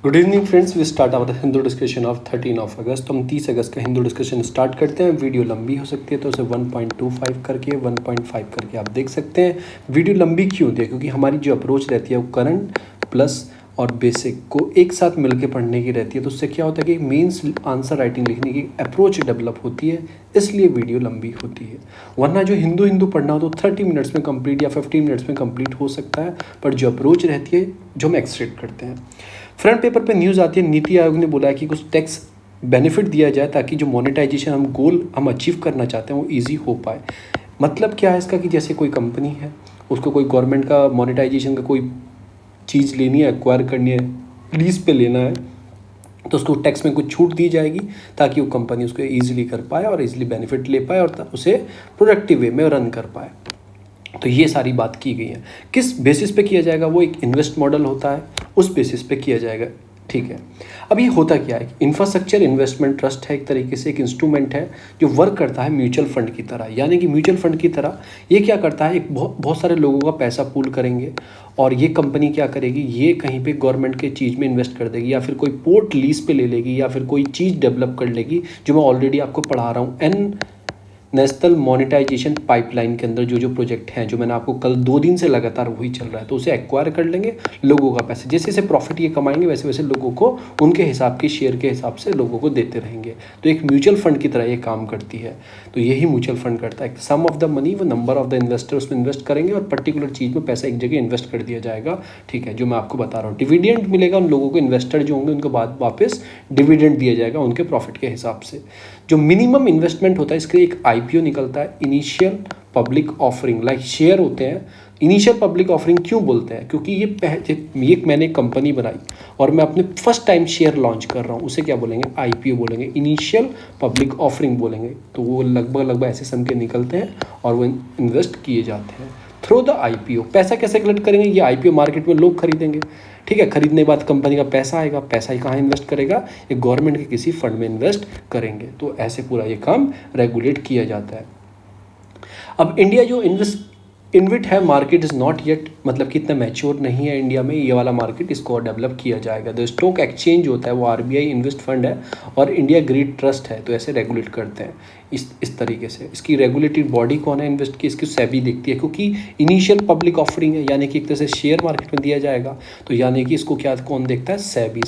Good evening friends, we start our Hindu discussion of 13 of अगस्त। तो हम 30 अगस्त का हिंदू डिस्कशन स्टार्ट करते हैं। वीडियो लंबी हो सकती है तो उसे 1.25 करके 1.5 करके आप देख सकते हैं। वीडियो लंबी क्यों होती है? क्योंकि हमारी जो अप्रोच रहती है वो करंट प्लस और बेसिक को एक साथ मिलकर पढ़ने की रहती है। तो उससे क्या होता है कि मेंस आंसर राइटिंग लिखने की अप्रोच डेवलप होती है, इसलिए वीडियो लंबी होती है। वरना जो हिंदू हिंदू पढ़ना हो तो 30 मिनट्स में कंप्लीट या 15 मिनट्स में कंप्लीट हो सकता है, पर जो अप्रोच रहती है जो हम एक्सट्रैक्ट करते हैं। फ्रंट पेपर पे न्यूज़ आती है, नीति आयोग ने बोला है कि कुछ टैक्स बेनिफिट दिया जाए ताकि जो मोनेटाइजेशन हम गोल हम अचीव करना चाहते हैं वो ईजी हो पाए। मतलब क्या है इसका कि जैसे कोई कंपनी है, उसको कोई गवर्नमेंट का मोनेटाइजेशन का कोई चीज़ लेनी है, एक्वायर करनी है, लीज पे लेना है, तो उसको टैक्स में कुछ छूट दी जाएगी ताकि वो कंपनी उसको ईजिली कर पाए और ईजिली बेनिफिट ले पाए और उसे प्रोडक्टिव वे में रन कर पाए। तो ये सारी बात की गई है। किस बेसिस पे किया जाएगा? वो एक इन्वेस्ट मॉडल होता है, उस बेसिस पे किया जाएगा। ठीक है, अब ये होता क्या है? इंफ्रास्ट्रक्चर इन्वेस्टमेंट ट्रस्ट है, एक तरीके से एक इंस्ट्रूमेंट है जो वर्क करता है म्यूचुअल फंड की तरह। यानी कि म्यूचुअल फंड की तरह ये क्या करता है, एक बहुत सारे लोगों का पैसा पूल करेंगे और ये कंपनी क्या करेगी, ये कहीं पे गवर्नमेंट के चीज़ में इन्वेस्ट कर देगी या फिर कोई पोर्ट लीज पे ले लेगी या फिर कोई चीज़ डेवलप कर लेगी। जो मैं ऑलरेडी आपको पढ़ा रहा हूँ, नेशनल मोनेटाइजेशन पाइपलाइन के अंदर जो जो प्रोजेक्ट हैं, जो मैंने आपको कल 2 दिन से लगातार वही चल रहा है, तो उसे एक्वायर कर लेंगे। लोगों का पैसे जैसे जैसे प्रॉफिट ये कमाएंगे वैसे वैसे लोगों को उनके हिसाब की शेयर के हिसाब से लोगों को देते रहेंगे। तो एक म्यूचुअल फंड की तरह ये काम करती है। तो यही म्यूचुअल फंड करता है, सम ऑफ द मनी वो नंबर ऑफ द इन्वेस्टर उसमें इन्वेस्ट करेंगे और पर्टिकुलर चीज़ में पैसा एक जगह इन्वेस्ट कर दिया जाएगा। ठीक है, जो मैं आपको बता रहा हूँ, डिविडेंड मिलेगा उन लोगों को, इन्वेस्टर जो होंगे उनको बाद वापस डिविडेंड दिया जाएगा उनके प्रॉफिट के हिसाब से। जो मिनिमम इन्वेस्टमेंट होता है, इसके एक आईपीओ निकलता है, initial public offering, like share होते हैं। इनिशियल पब्लिक ऑफरिंग क्यों बोलते हैं? क्योंकि ये मैंने एक कंपनी बनाई और मैं अपने फर्स्ट टाइम शेयर लॉन्च कर रहा हूँ, उसे क्या बोलेंगे? आईपीओ बोलेंगे, इनिशियल पब्लिक ऑफरिंग बोलेंगे। तो वो लगभग ऐसे सम के निकलते हैं और वो इन्वेस्ट किए जाते हैं थ्रू द आईपीओ। पैसा कैसे कलेक्ट करेंगे? ये आईपीओ मार्केट में लोग खरीदेंगे। ठीक है, खरीदने के बाद कंपनी का पैसा आएगा, पैसा ही कहाँ इन्वेस्ट करेगा? ये गवर्नमेंट के किसी फंड में इन्वेस्ट करेंगे। तो ऐसे पूरा ये काम रेगुलेट किया जाता है। अब इंडिया जो इन्विट है, मार्केट इज़ नॉट येट, मतलब कि इतना मैच्योर नहीं है इंडिया में ये वाला मार्केट, इसको डेवलप किया जाएगा। तो स्टॉक एक्सचेंज होता है वो आरबीआई इन्वेस्ट फंड है और इंडिया ग्रिड ट्रस्ट है, तो ऐसे रेगुलेट करते हैं इस तरीके से। इसकी रेगुलेटरी बॉडी कौन है इन्वेस्ट की? इसकी सेबी देखती है, क्योंकि इनिशियल पब्लिक ऑफरिंग है, यानी कि एक तरह से शेयर मार्केट में दिया जाएगा। तो यानी कि इसको क्या कौन देखता है?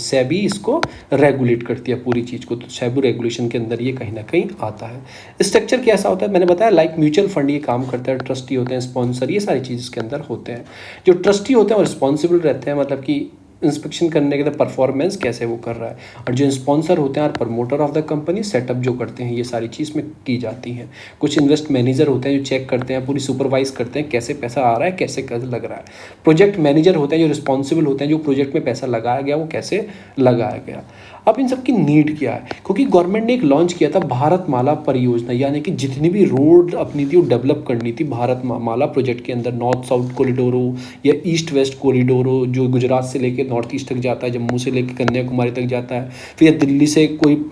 सेबी इसको रेगुलेट करती है पूरी चीज़ को। तो सेबी रेगुलेशन के अंदर ये कहीं ना कहीं आता है। स्ट्रक्चर कैसा होता है? मैंने बताया लाइक म्यूचुअल फंड ये काम करता है, ट्रस्टी होते हैं, स्पॉन्सर, ये सारी चीज़ इसके अंदर होते हैं। जो ट्रस्टी होते हैं और रिस्पॉन्सिबल रहते हैं, मतलब कि इंस्पेक्शन करने के लिए परफॉर्मेंस कैसे वो कर रहा है। और जो स्पॉन्सर होते हैं और promoter of the company, setup जो करते हैं, ये सारी चीज़ में की जाती हैं। कुछ इन्वेस्ट मैनेजर होते हैं जो चेक करते हैं, पूरी सुपरवाइज करते हैं कैसे पैसा आ रहा है, कैसे लग रहा है। प्रोजेक्ट मैनेजर होते हैं जो रिस्पॉन्सिबल होते हैं, जो प्रोजेक्ट में पैसा लगाया गया वो कैसे लगाया गया। अब इन सब की नीड क्या है? क्योंकि गवर्नमेंट ने एक लॉन्च किया था भारतमाला परियोजना, यानी कि जितनी भी रोड अपनी थी वो डेवलप करनी थी भारतमाला प्रोजेक्ट के अंदर। नॉर्थ साउथ कॉरिडोर हो या ईस्ट वेस्ट कॉरिडोर हो, जो गुजरात से लेकर नॉर्थ ईस्ट तक जाता है, जम्मू से लेकर कन्याकुमारी तक जाता है, फिर दिल्ली से कोई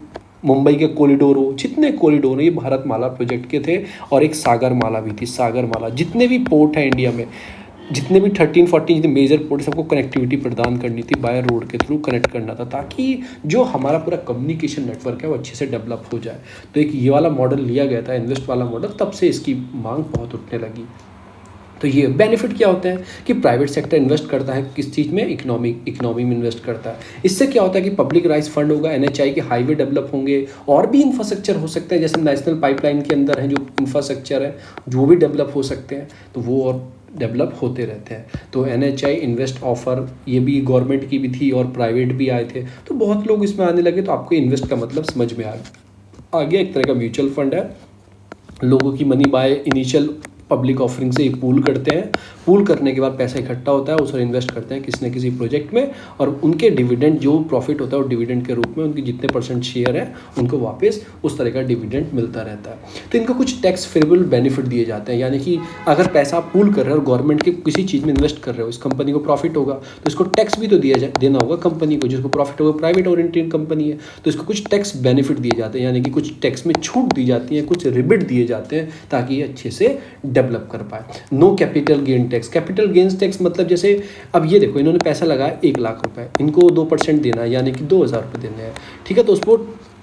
मुंबई के कॉरिडोर हो, जितने कॉरिडोर ये भारतमाला प्रोजेक्ट के थे। और एक सागरमाला भी थी, सागरमाला। जितने भी पोर्ट हैं इंडिया में, जितने भी 13-14 जितने मेजर पोर्ट, सबको कनेक्टिविटी प्रदान करनी थी, बाय रोड के थ्रू कनेक्ट करना था, ताकि जो हमारा पूरा कम्युनिकेशन नेटवर्क है वो अच्छे से डेवलप हो जाए। तो एक ये वाला मॉडल लिया गया था, इन्वेस्ट वाला मॉडल, तब से इसकी मांग बहुत उठने लगी। तो ये बेनिफिट क्या होते हैं कि प्राइवेट सेक्टर इन्वेस्ट करता है किस चीज़ में? इकोनॉमी में इन्वेस्ट करता है। इससे क्या होता है कि पब्लिक राइज फंड होगा, एनएचआई के हाईवे डेवलप होंगे, और भी इंफ्रास्ट्रक्चर हो सकते हैं, जैसे नेशनल पाइपलाइन के अंदर है जो इंफ्रास्ट्रक्चर है जो भी डेवलप हो सकते हैं, तो वो और डेवलप होते रहते हैं। तो एनएचआई इन्वेस्ट ऑफर, ये भी गवर्नमेंट की भी थी और प्राइवेट भी आए थे, तो बहुत लोग इसमें आने लगे। तो आपको इन्वेस्ट का मतलब समझ में आ गया। एक तरह का म्यूचुअल फंड है, लोगों की money by initial public offering से पूल करते हैं। पूल करने के बाद पैसा इकट्ठा होता है, उसको इन्वेस्ट करते हैं किसी न किसी प्रोजेक्ट में, और उनके डिविडेंड जो प्रॉफिट होता है वो डिविडेंड के रूप में उनके जितने % शेयर है उनको वापस उस तरह का डिविडेंड मिलता रहता है। तो इनको कुछ टैक्स फेवरेबल बेनिफिट दिए जाते हैं, यानी कि अगर पैसा आप पूल कर रहे हो और गवर्नमेंट के किसी चीज़ में इन्वेस्ट कर रहे हो, इस कंपनी को प्रॉफिट होगा तो इसको टैक्स भी तो देना होगा कंपनी को, जिसको प्रॉफिट होगा, प्राइवेट ओरिएंटेड कंपनी है तो इसको कुछ टैक्स बेनिफिट दिए जाते हैं, यानी कि कुछ टैक्स में छूट दी जाती है, कुछ रिबिट दिए जाते हैं, ताकि ये अच्छे से डेवलप कर पाए। No capital gain tax. Capital gains tax मतलब जैसे अब ये देखो, इन्होंने पैसा लगाया 1 लाख रुपए, इनको 2% देना है, यानी कि 2,000 रुपये देने हैं, ठीक है। तो उसको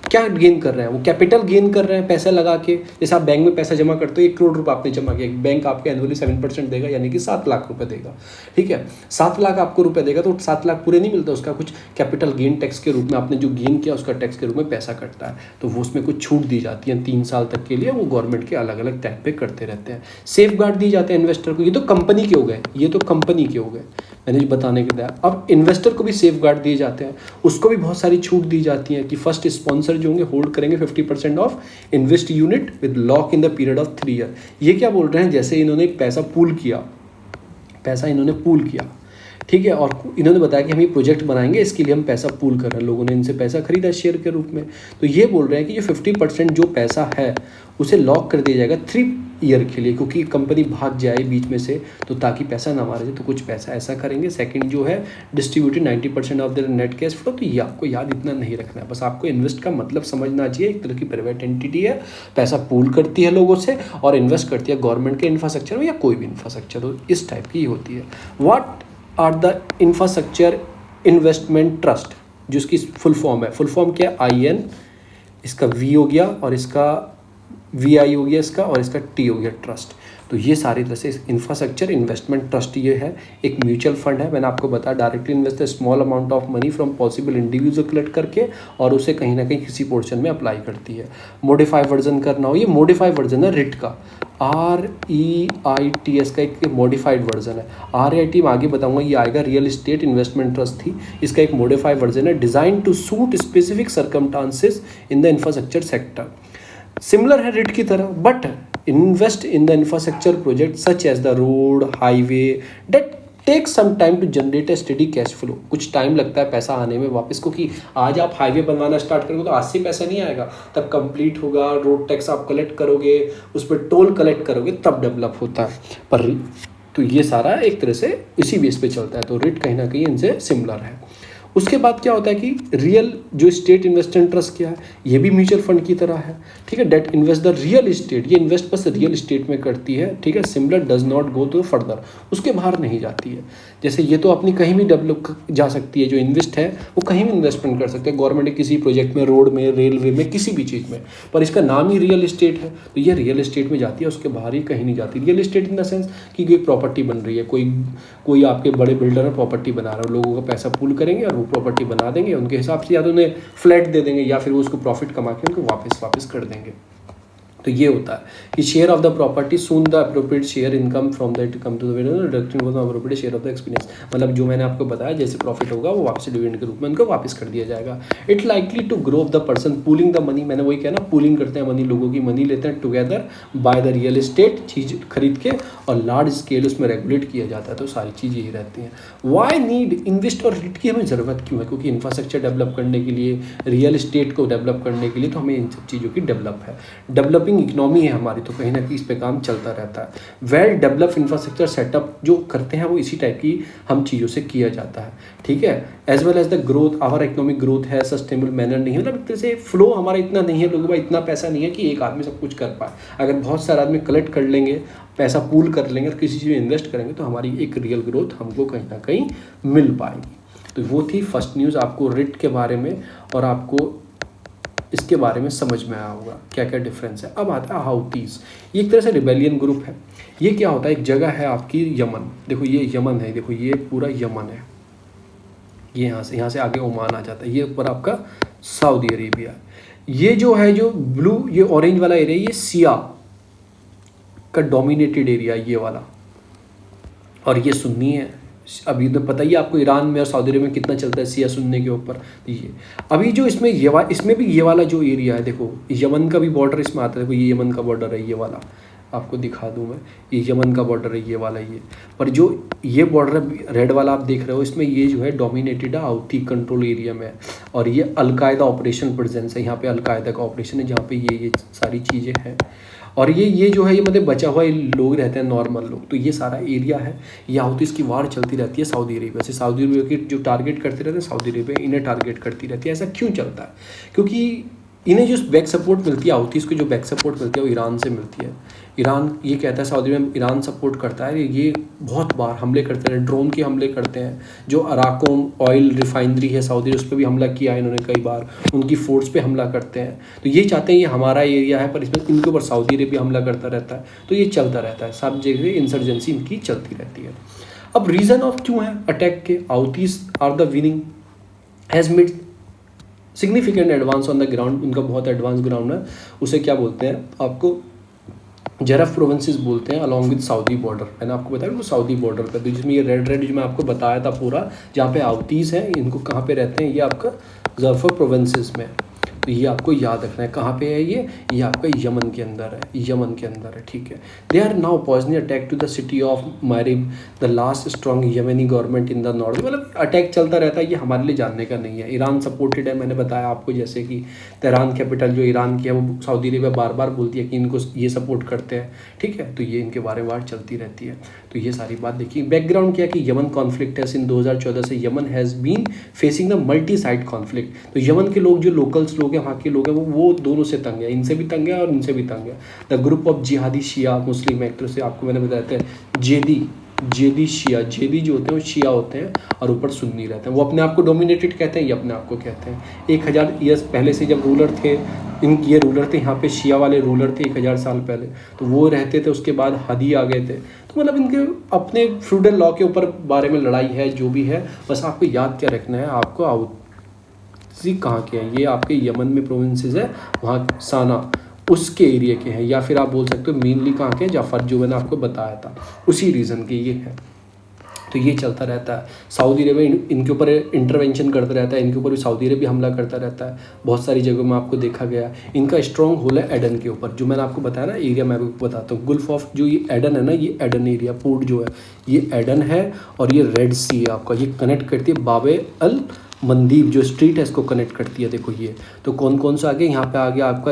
क्या गेन कर रहे हैं, वो कैपिटल गेन कर रहे हैं पैसा लगा के। जैसे आप बैंक में पैसा जमा करते हो, 1 करोड़ रुपये आपने जमा किया, बैंक आपके एनुअली 7% देगा, यानी कि 7 लाख रुपए देगा, ठीक है। 7 लाख आपको रुपए देगा, तो 7 लाख पूरे नहीं मिलता, उसका कुछ कैपिटल गेन टैक्स के रूप में आपने जो गेन किया उसका टैक्स के रूप में पैसा कटता है। तो वो उसमें कुछ छूट दी जाती है 3 साल तक के लिए, वो गवर्नमेंट के अलग अलग टाइप पे करते रहते हैं। सेफ गार्ड दी जाते हैं इन्वेस्टर को। ये तो कंपनी के हो गए, ये तो कंपनी के हो गए, मैंने जो बताने के दिया। अब इन्वेस्टर को भी सेफ गार्ड दिए जाते हैं, उसको भी बहुत सारी छूट दी जाती है कि फर्स्ट स्पॉन्सर जो होंगे होल्ड करेंगे 50% of invest unit with lock in the period of 3 year. ये क्या बोल रहे हैं, जैसे इन्होंने एक पैसा पूल किया, ठीक है, और इन्होंने बताया कि हम ये प्रोजेक्ट बनाएंगे, इसके लिए हम पैसा पूल कर रहे हैं, लोगों ने इनसे पैसा खरीदा शेयर के रूप में। तो ये बोल रहे हैं कि जो 50% जो पैसा है उसे लॉक कर दिया जाएगा 3 ईयर के लिए, क्योंकि कंपनी भाग जाए बीच में से तो ताकि पैसा ना मारे जाए, तो कुछ पैसा ऐसा करेंगे। सेकंड जो है distributed 90% of the net cash flow. तो ये आपको याद इतना नहीं रखना है, बस आपको इन्वेस्ट का मतलब समझना चाहिए। एक तरह की प्राइवेट एंटिटी है, पैसा पूल करती है लोगों से और इन्वेस्ट करती है गवर्नमेंट के इंफ्रास्ट्रक्चर में या कोई भी इंफ्रास्ट्रक्चर हो, इस टाइप की होती है। What are the infrastructure investment trust, जिसकी फुल फॉर्म है, फुल फॉर्म क्या है, IN, इसका V हो गया और इसका VI हो गया इसका, और इसका T हो गया ट्रस्ट। तो ये सारी तरह से इंफ्रास्ट्रक्चर इन्वेस्टमेंट ट्रस्ट ये है। एक म्यूचुअल फंड है, मैंने आपको बताया directly invest small amount of money from possible individual collect करके और उसे कहीं ना कहीं किसी पोर्शन में अप्लाई करती है। मॉडिफाई वर्जन करना हो, ये मॉडिफाई वर्जन है रिट का, REITS का एक मॉडिफाइड वर्जन है। REIT में आगे बताऊंगा, ये आएगा। रियल इस्टेट इन्वेस्टमेंट ट्रस्ट थी, इसका एक मॉडिफाइड वर्जन है, design to suit specific circumstances in the infrastructure sector. Similar है रिट की तरह, but invest in the infrastructure project such as the road, highway that take some time to generate a steady cash flow. कुछ time लगता है पैसा आने में वापस, क्योंकि आज आप हाईवे बनवाना स्टार्ट करोगे तो आज से पैसा नहीं आएगा, तब कंप्लीट होगा, रोड टैक्स आप कलेक्ट करोगे, उस पर टोल कलेक्ट करोगे, तब डेवलप होता है। पर तो ये सारा एक तरह से इसी बेस पे चलता है, तो रिट कहीं ना कहीं इनसे सिमिलर है। उसके बाद क्या होता है कि रियल जो स्टेट इन्वेस्टमेंट ट्रस्ट क्या है, ये भी म्यूचुअल फंड की तरह है, ठीक है। That invest the real estate, ये इन्वेस्ट बस रियल इस्टेट में करती है, ठीक है। Similar does not go to further, उसके बाहर नहीं जाती है। जैसे ये तो अपनी कहीं भी डेवलप जा सकती है, जो इन्वेस्ट है वो कहीं भी इन्वेस्टमेंट कर सकते हैं, गवर्नमेंट किसी प्रोजेक्ट में, रोड में, रेलवे में, किसी भी चीज़ में, पर इसका नाम ही रियल इस्टेट है, तो ये रियल इस्टेट में जाती है, उसके बाहर ही कहीं नहीं जाती। Real estate in the sense कि कोई प्रॉपर्टी बन रही है, कोई आपके बड़े बिल्डर प्रॉपर्टी बना रहे हो, लोगों का पैसा पूल करेंगे और वो प्रॉपर्टी बना देंगे, उनके हिसाब से या तो उन्हें फ्लैट दे देंगे या फिर वो उसको प्रॉफिट कमा के उनको वापस कर देंगे। तो ये होता है कि share of the property soon the appropriate share income from that come to the deduction of appropriate share of the experience. मतलब जो मैंने आपको बताया, जैसे प्रॉफिट होगा वो वापस डिविडेंड के रूप में उनको वापस कर दिया जाएगा। It likely to grow of the person pooling the money, मैंने वही कहा ना, पूलिंग करते हैं मनी, लोगों की मनी लेते हैं together by the real estate, चीज़ खरीद के, और लार्ज स्केल उसमें रेगुलेट किया जाता है। तो सारी चीज़ यही रहती हैं। वाई नीड इन्वेस्ट और रिट की हमें ज़रूरत क्यों है, क्योंकि इंफ्रास्ट्रक्चर डेवलप करने के लिए, रियल एस्टेट को डेवलप करने के लिए तो हमें इन सब चीज़ों की डेवलप है। डेवलपिंग इकोनॉमी है हमारी, तो कहीं ना कहीं इस पे काम चलता रहता है। वेल डेवलप इंफ्रास्ट्रक्चर सेटअप जो करते हैं वो इसी टाइप की हम चीज़ों से किया जाता है, ठीक है। As well as the growth, our economic growth है सस्टेनेबल मैनर नहीं है, मतलब एक तरह से फ्लो हमारा इतना नहीं है, लोगों का इतना पैसा नहीं है कि एक आदमी सब कुछ कर पाए। अगर बहुत सारे आदमी कलेक्ट कर लेंगे, पैसा पूल कर लेंगे और किसी चीज़ में इन्वेस्ट करेंगे, तो हमारी एक रियल ग्रोथ हमको कहीं ना कहीं मिल पाएगी। तो वो थी फर्स्ट न्यूज़ आपको रिट के बारे में, और आपको इसके बारे में समझ में आया होगा क्या क्या डिफरेंस है। अब आता है हाउतीज़, ये एक तरह से रिबेलियन ग्रुप है। ये क्या होता है, एक जगह है आपकी यमन, देखो ये यमन है, देखो ये पूरा यमन है, ये यहाँ से आगे ओमान आ जाता है, ये ऊपर आपका सऊदी अरेबिया। ये जो है, जो ब्लू, ये ऑरेंज वाला एरिया, ये सिया का डोमिनेटेड एरिया ये वाला, और ये सुन्नी है। अभी तो पता ही आपको ईरान में और सऊदी अरब में कितना चलता है सिया सुन्नी के ऊपर। ये अभी जो इसमें इसमें भी ये वाला जो एरिया है, देखो यमन का भी बॉर्डर इसमें आता है, देखो ये यमन का बॉर्डर है, ये वाला आपको दिखा दूं मैं, ये यमन का बॉर्डर है, ये वाला ये। पर जो ये बॉर्डर रेड वाला आप देख रहे हो, इसमें ये जो है डोमिनेटेड हाउती कंट्रोल एरिया में है, और ये अलकायदा ऑपरेशन प्रेजेंस है, यहाँ पे अलकायदा का ऑपरेशन है, जहाँ पे ये सारी चीज़ें हैं। और ये जो है, ये मतलब बचा हुआ लोग रहते हैं, नॉर्मल लोग। तो ये सारा एरिया है, ये हाउती, इसकी वार चलती रहती है सऊदी अरेबिया से। सऊदी अरेबिया की जो टारगेट करते रहते हैं, सऊदी अरेबिया इन्हें टारगेट करती रहती है। ऐसा क्यों चलता है, क्योंकि इन्हें जो बैक सपोर्ट मिलती है, हाउथीज़ को जो बैक सपोर्ट मिलती है वो ईरान से मिलती है। ईरान ये कहता है सऊदी में ईरान सपोर्ट करता है, ये बहुत बार हमले करते हैं, ड्रोन के हमले करते हैं। जो अराको ऑयल रिफाइनरी है सऊदी, उस पर भी हमला किया है इन्होंने कई बार, उनकी फोर्स पे हमला करते हैं। तो ये चाहते हैं ये हमारा एरिया है, पर इसमें इनके ऊपर सऊदी अरेबिया हमला करता रहता है। तो ये चलता रहता है, सब जगह इंसर्जेंसी इनकी चलती रहती है। अब रीज़न ऑफ क्यों है अटैक के, Houthis are the winning, has made significant advance on the ground, उनका बहुत एडवांस ग्राउंड है। उसे क्या बोलते हैं, आपको जरफ प्रोविंसेस बोलते हैं, अलॉन्ग विद सऊदी बॉर्डर। मैंने आपको बताया वो सऊदी बॉर्डर पे, तो जिसमें ये रेड रेड जो मैं आपको बताया था पूरा, जहाँ पे हाउथीज़ हैं, इनको कहाँ पे रहते हैं, ये आपका जरफ प्रोविंसेस में। तो ये आपको याद रखना है, कहाँ पे है ये आपका यमन के अंदर है, यमन के अंदर है, ठीक है। They are now poisoning attack to the city of Marib, the last strong Yemeni government in the north. मतलब अटैक चलता रहता है, ये हमारे लिए जानने का नहीं है। ईरान सपोर्टेड है, मैंने बताया आपको, जैसे कि तेहरान कैपिटल जो ईरान की है, वो सऊदी अरेबिया बार बार बोलती है कि इनको ये सपोर्ट करते हैं, ठीक है। तो ये इनके बारे में बात चलती रहती है। तो ये सारी बात देखिए। बैकग्राउंड क्या कि यमन कॉन्फ्लिक्ट है, इन 2014 से Yemen has been facing the multi side conflict. तो यमन के लोग, जो लोकल्स लोग हैं, वहाँ के लोग हैं, वो दोनों से तंग है, इनसे भी तंग है और इनसे भी तंग है। द ग्रुप ऑफ जिहादी शिया मुस्लिम एक्टर से आपको मैंने बताया था, जेदी शिया, जेदी जो होते हैं वो शिया होते हैं और ऊपर सुन्नी रहते हैं। वो अपने आप को डोमिनेटेड कहते हैं, ये अपने आप को कहते हैं। 1000 ईयर्स पहले से जब रूलर थे, ये रूलर थे यहाँ पे, शिया वाले रूलर थे 1000 साल पहले, तो वो रहते थे। उसके बाद हादी आ गए थे। तो मतलब इनके अपने फ्यूडल लॉ के ऊपर बारे में लड़ाई है, जो भी है। बस आपको याद क्या रखना है, आपको कहाँ के हैं, ये आपके यमन में प्रोविंसेस है, वहाँ साना उसके एरिया के हैं, या फिर आप बोल सकते हो मेनली कहाँ के हैं, जाफर, जो मैंने आपको बताया था उसी रीज़न के ये है। तो ये चलता रहता है। सऊदी अरेबिया इनके ऊपर इंटरवेंशन करता रहता है, इनके ऊपर भी सऊदी अरेबिया हमला करता रहता है। बहुत सारी जगहों में आपको देखा गया। इनका स्ट्रॉन्ग होल है एडन के ऊपर, जो मैंने आपको बताया ना एरिया, मैं आपको बताता हूँ। गुल्फ ऑफ जो ये एडन है ना, ये एडन एरिया पोर्ट जो है, ये एडन है। और ये रेड सी है आपका, ये कनेक्ट करती है बाबे अल मंदीब, जो स्ट्रीट है इसको कनेक्ट करती है। देखो ये तो कौन कौन सा आ गया, यहाँ पे आ गया आपका,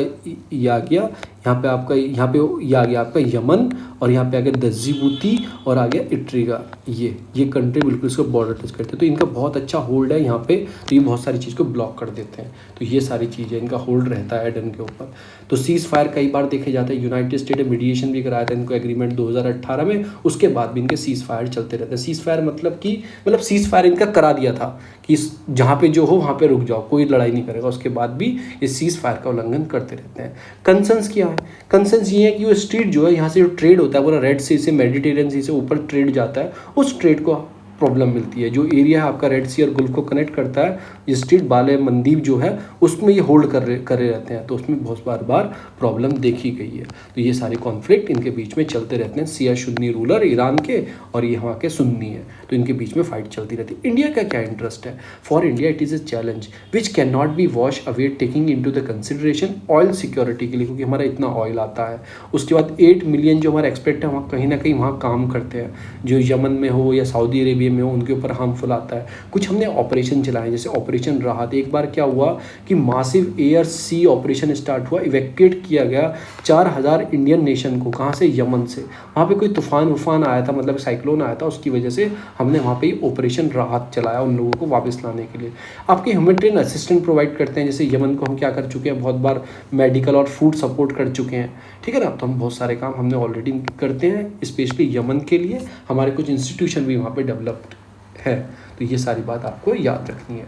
ये आ गया यहाँ पे आपका, यहाँ पे ये आ गया आपका यमन, और यहाँ पे आ गया दजीबूती, और आ गया इट्रिगा। ये कंट्री बिल्कुल इसको बॉर्डर टच करते हैं। तो इनका बहुत अच्छा होल्ड है यहाँ पे, तो ये बहुत सारी चीज़ को ब्लॉक कर देते हैं। तो ये सारी चीज़ें इनका होल्ड रहता है एडन के ऊपर। तो सीज़ फायर कई बार देखे जाते हैं, यूनाइटेड स्टेट ने मीडिएशन भी कराया था इनको एग्रीमेंट 2018 में, उसके बाद भी इनके सीज़ फायर चलते रहते हैं। सीज़ फायर मतलब सीज़ फायर इनका करा दिया था कि जहाँ पे जो हो वहाँ पे रुक जाओ, कोई लड़ाई नहीं करेगा, उसके बाद भी ये सीज़ फायर का उल्लंघन करते रहते हैं। कंसर्न्स क्या है, कंसर्न्स ये है कि वो स्ट्रीट जो है, यहाँ से जो ट्रेड होता है पूरा रेड सी से मेडिटेरियन सी से ऊपर ट्रेड जाता है, उस ट्रेड को प्रॉब्लम मिलती है। जो एरिया है आपका रेड सी और गुल्फ को कनेक्ट करता है, ये स्ट्रीट बाले मंदीब जो है उसमें ये होल्ड करे रहते हैं। तो उसमें बहुत बार प्रॉब्लम देखी गई है। तो ये सारे कॉन्फ्लिक्ट इनके बीच में चलते रहते हैं। शिया सुन्नी रूलर ईरान के, और ये वहाँ के सुन्नी है, तो इनके बीच में फाइट चलती रहती है। इंडिया का क्या इंटरेस्ट है, for India it is a challenge which can not be wash away taking in to the consideration oil security के लिए, क्योंकि हमारा इतना ऑयल आता है। उसके बाद 8 मिलियन जो हमारा एक्सपेक्ट है, वहाँ कहीं ना कहीं वहाँ काम करते हैं, जो यमन में हो या सऊदी अरेबिया में हो, उनके ऊपर हार्मफुल आता है। कुछ हमने ऑपरेशन चलाए, जैसे ऑपरेशन राहत। एक बार क्या हुआ कि मासिव एयर सी ऑपरेशन स्टार्ट हुआ, इवैक्यूएट किया गया 4000 इंडियन नेशन को। कहाँ से, यमन से। वहाँ पे कोई तूफान आया था, मतलब साइक्लोन आया था, उसकी वजह से हमने वहाँ पे ऑपरेशन राहत चलाया उन लोगों को वापस लाने के लिए। आपके ह्यूमैनिटेरियन असिस्टेंट प्रोवाइड करते हैं, जैसे यमन को हम क्या कर चुके हैं, बहुत बार मेडिकल और फूड सपोर्ट कर चुके हैं, ठीक है ना। तो हम बहुत सारे काम हमने ऑलरेडी करते हैं, स्पेशली यमन के लिए। हमारे कुछ इंस्टीट्यूशन भी वहाँ पे डेवलप्ड है। तो ये सारी बात आपको याद रखनी है।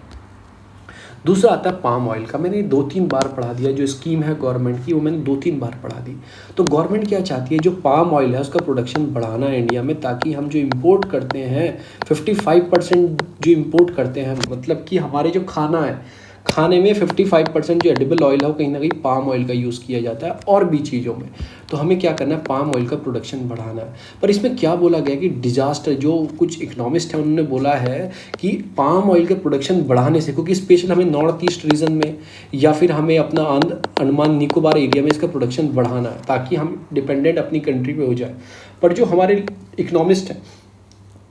दूसरा आता है पाम ऑयल का। मैंने 2-3 बार पढ़ा दिया, जो स्कीम है गवर्नमेंट की वो मैंने 2-3 बार पढ़ा दी। तो गवर्नमेंट क्या चाहती है, जो पाम ऑयल है उसका प्रोडक्शन बढ़ाना है इंडिया में, ताकि हम जो इंपोर्ट करते हैं 55% जो इंपोर्ट करते हैं, मतलब कि हमारे जो खाना है, खाने में 55% जो एडिबल ऑयल है वो कहीं ना कहीं पाम ऑयल का यूज़ किया जाता है, और भी चीज़ों में। तो हमें क्या करना है, पाम ऑयल का प्रोडक्शन बढ़ाना है। पर इसमें क्या बोला गया कि डिजास्टर, जो कुछ इकोनॉमिस्ट हैं उन्होंने बोला है कि पाम ऑयल का प्रोडक्शन बढ़ाने से, क्योंकि स्पेशल हमें नॉर्थ ईस्ट रीजन में या फिर हमें अपना अंडमान निकोबार एरिया में इसका प्रोडक्शन बढ़ाना है, ताकि हम डिपेंडेंट अपनी कंट्री पे हो जाए। पर जो हमारे इकोनॉमिस्ट हैं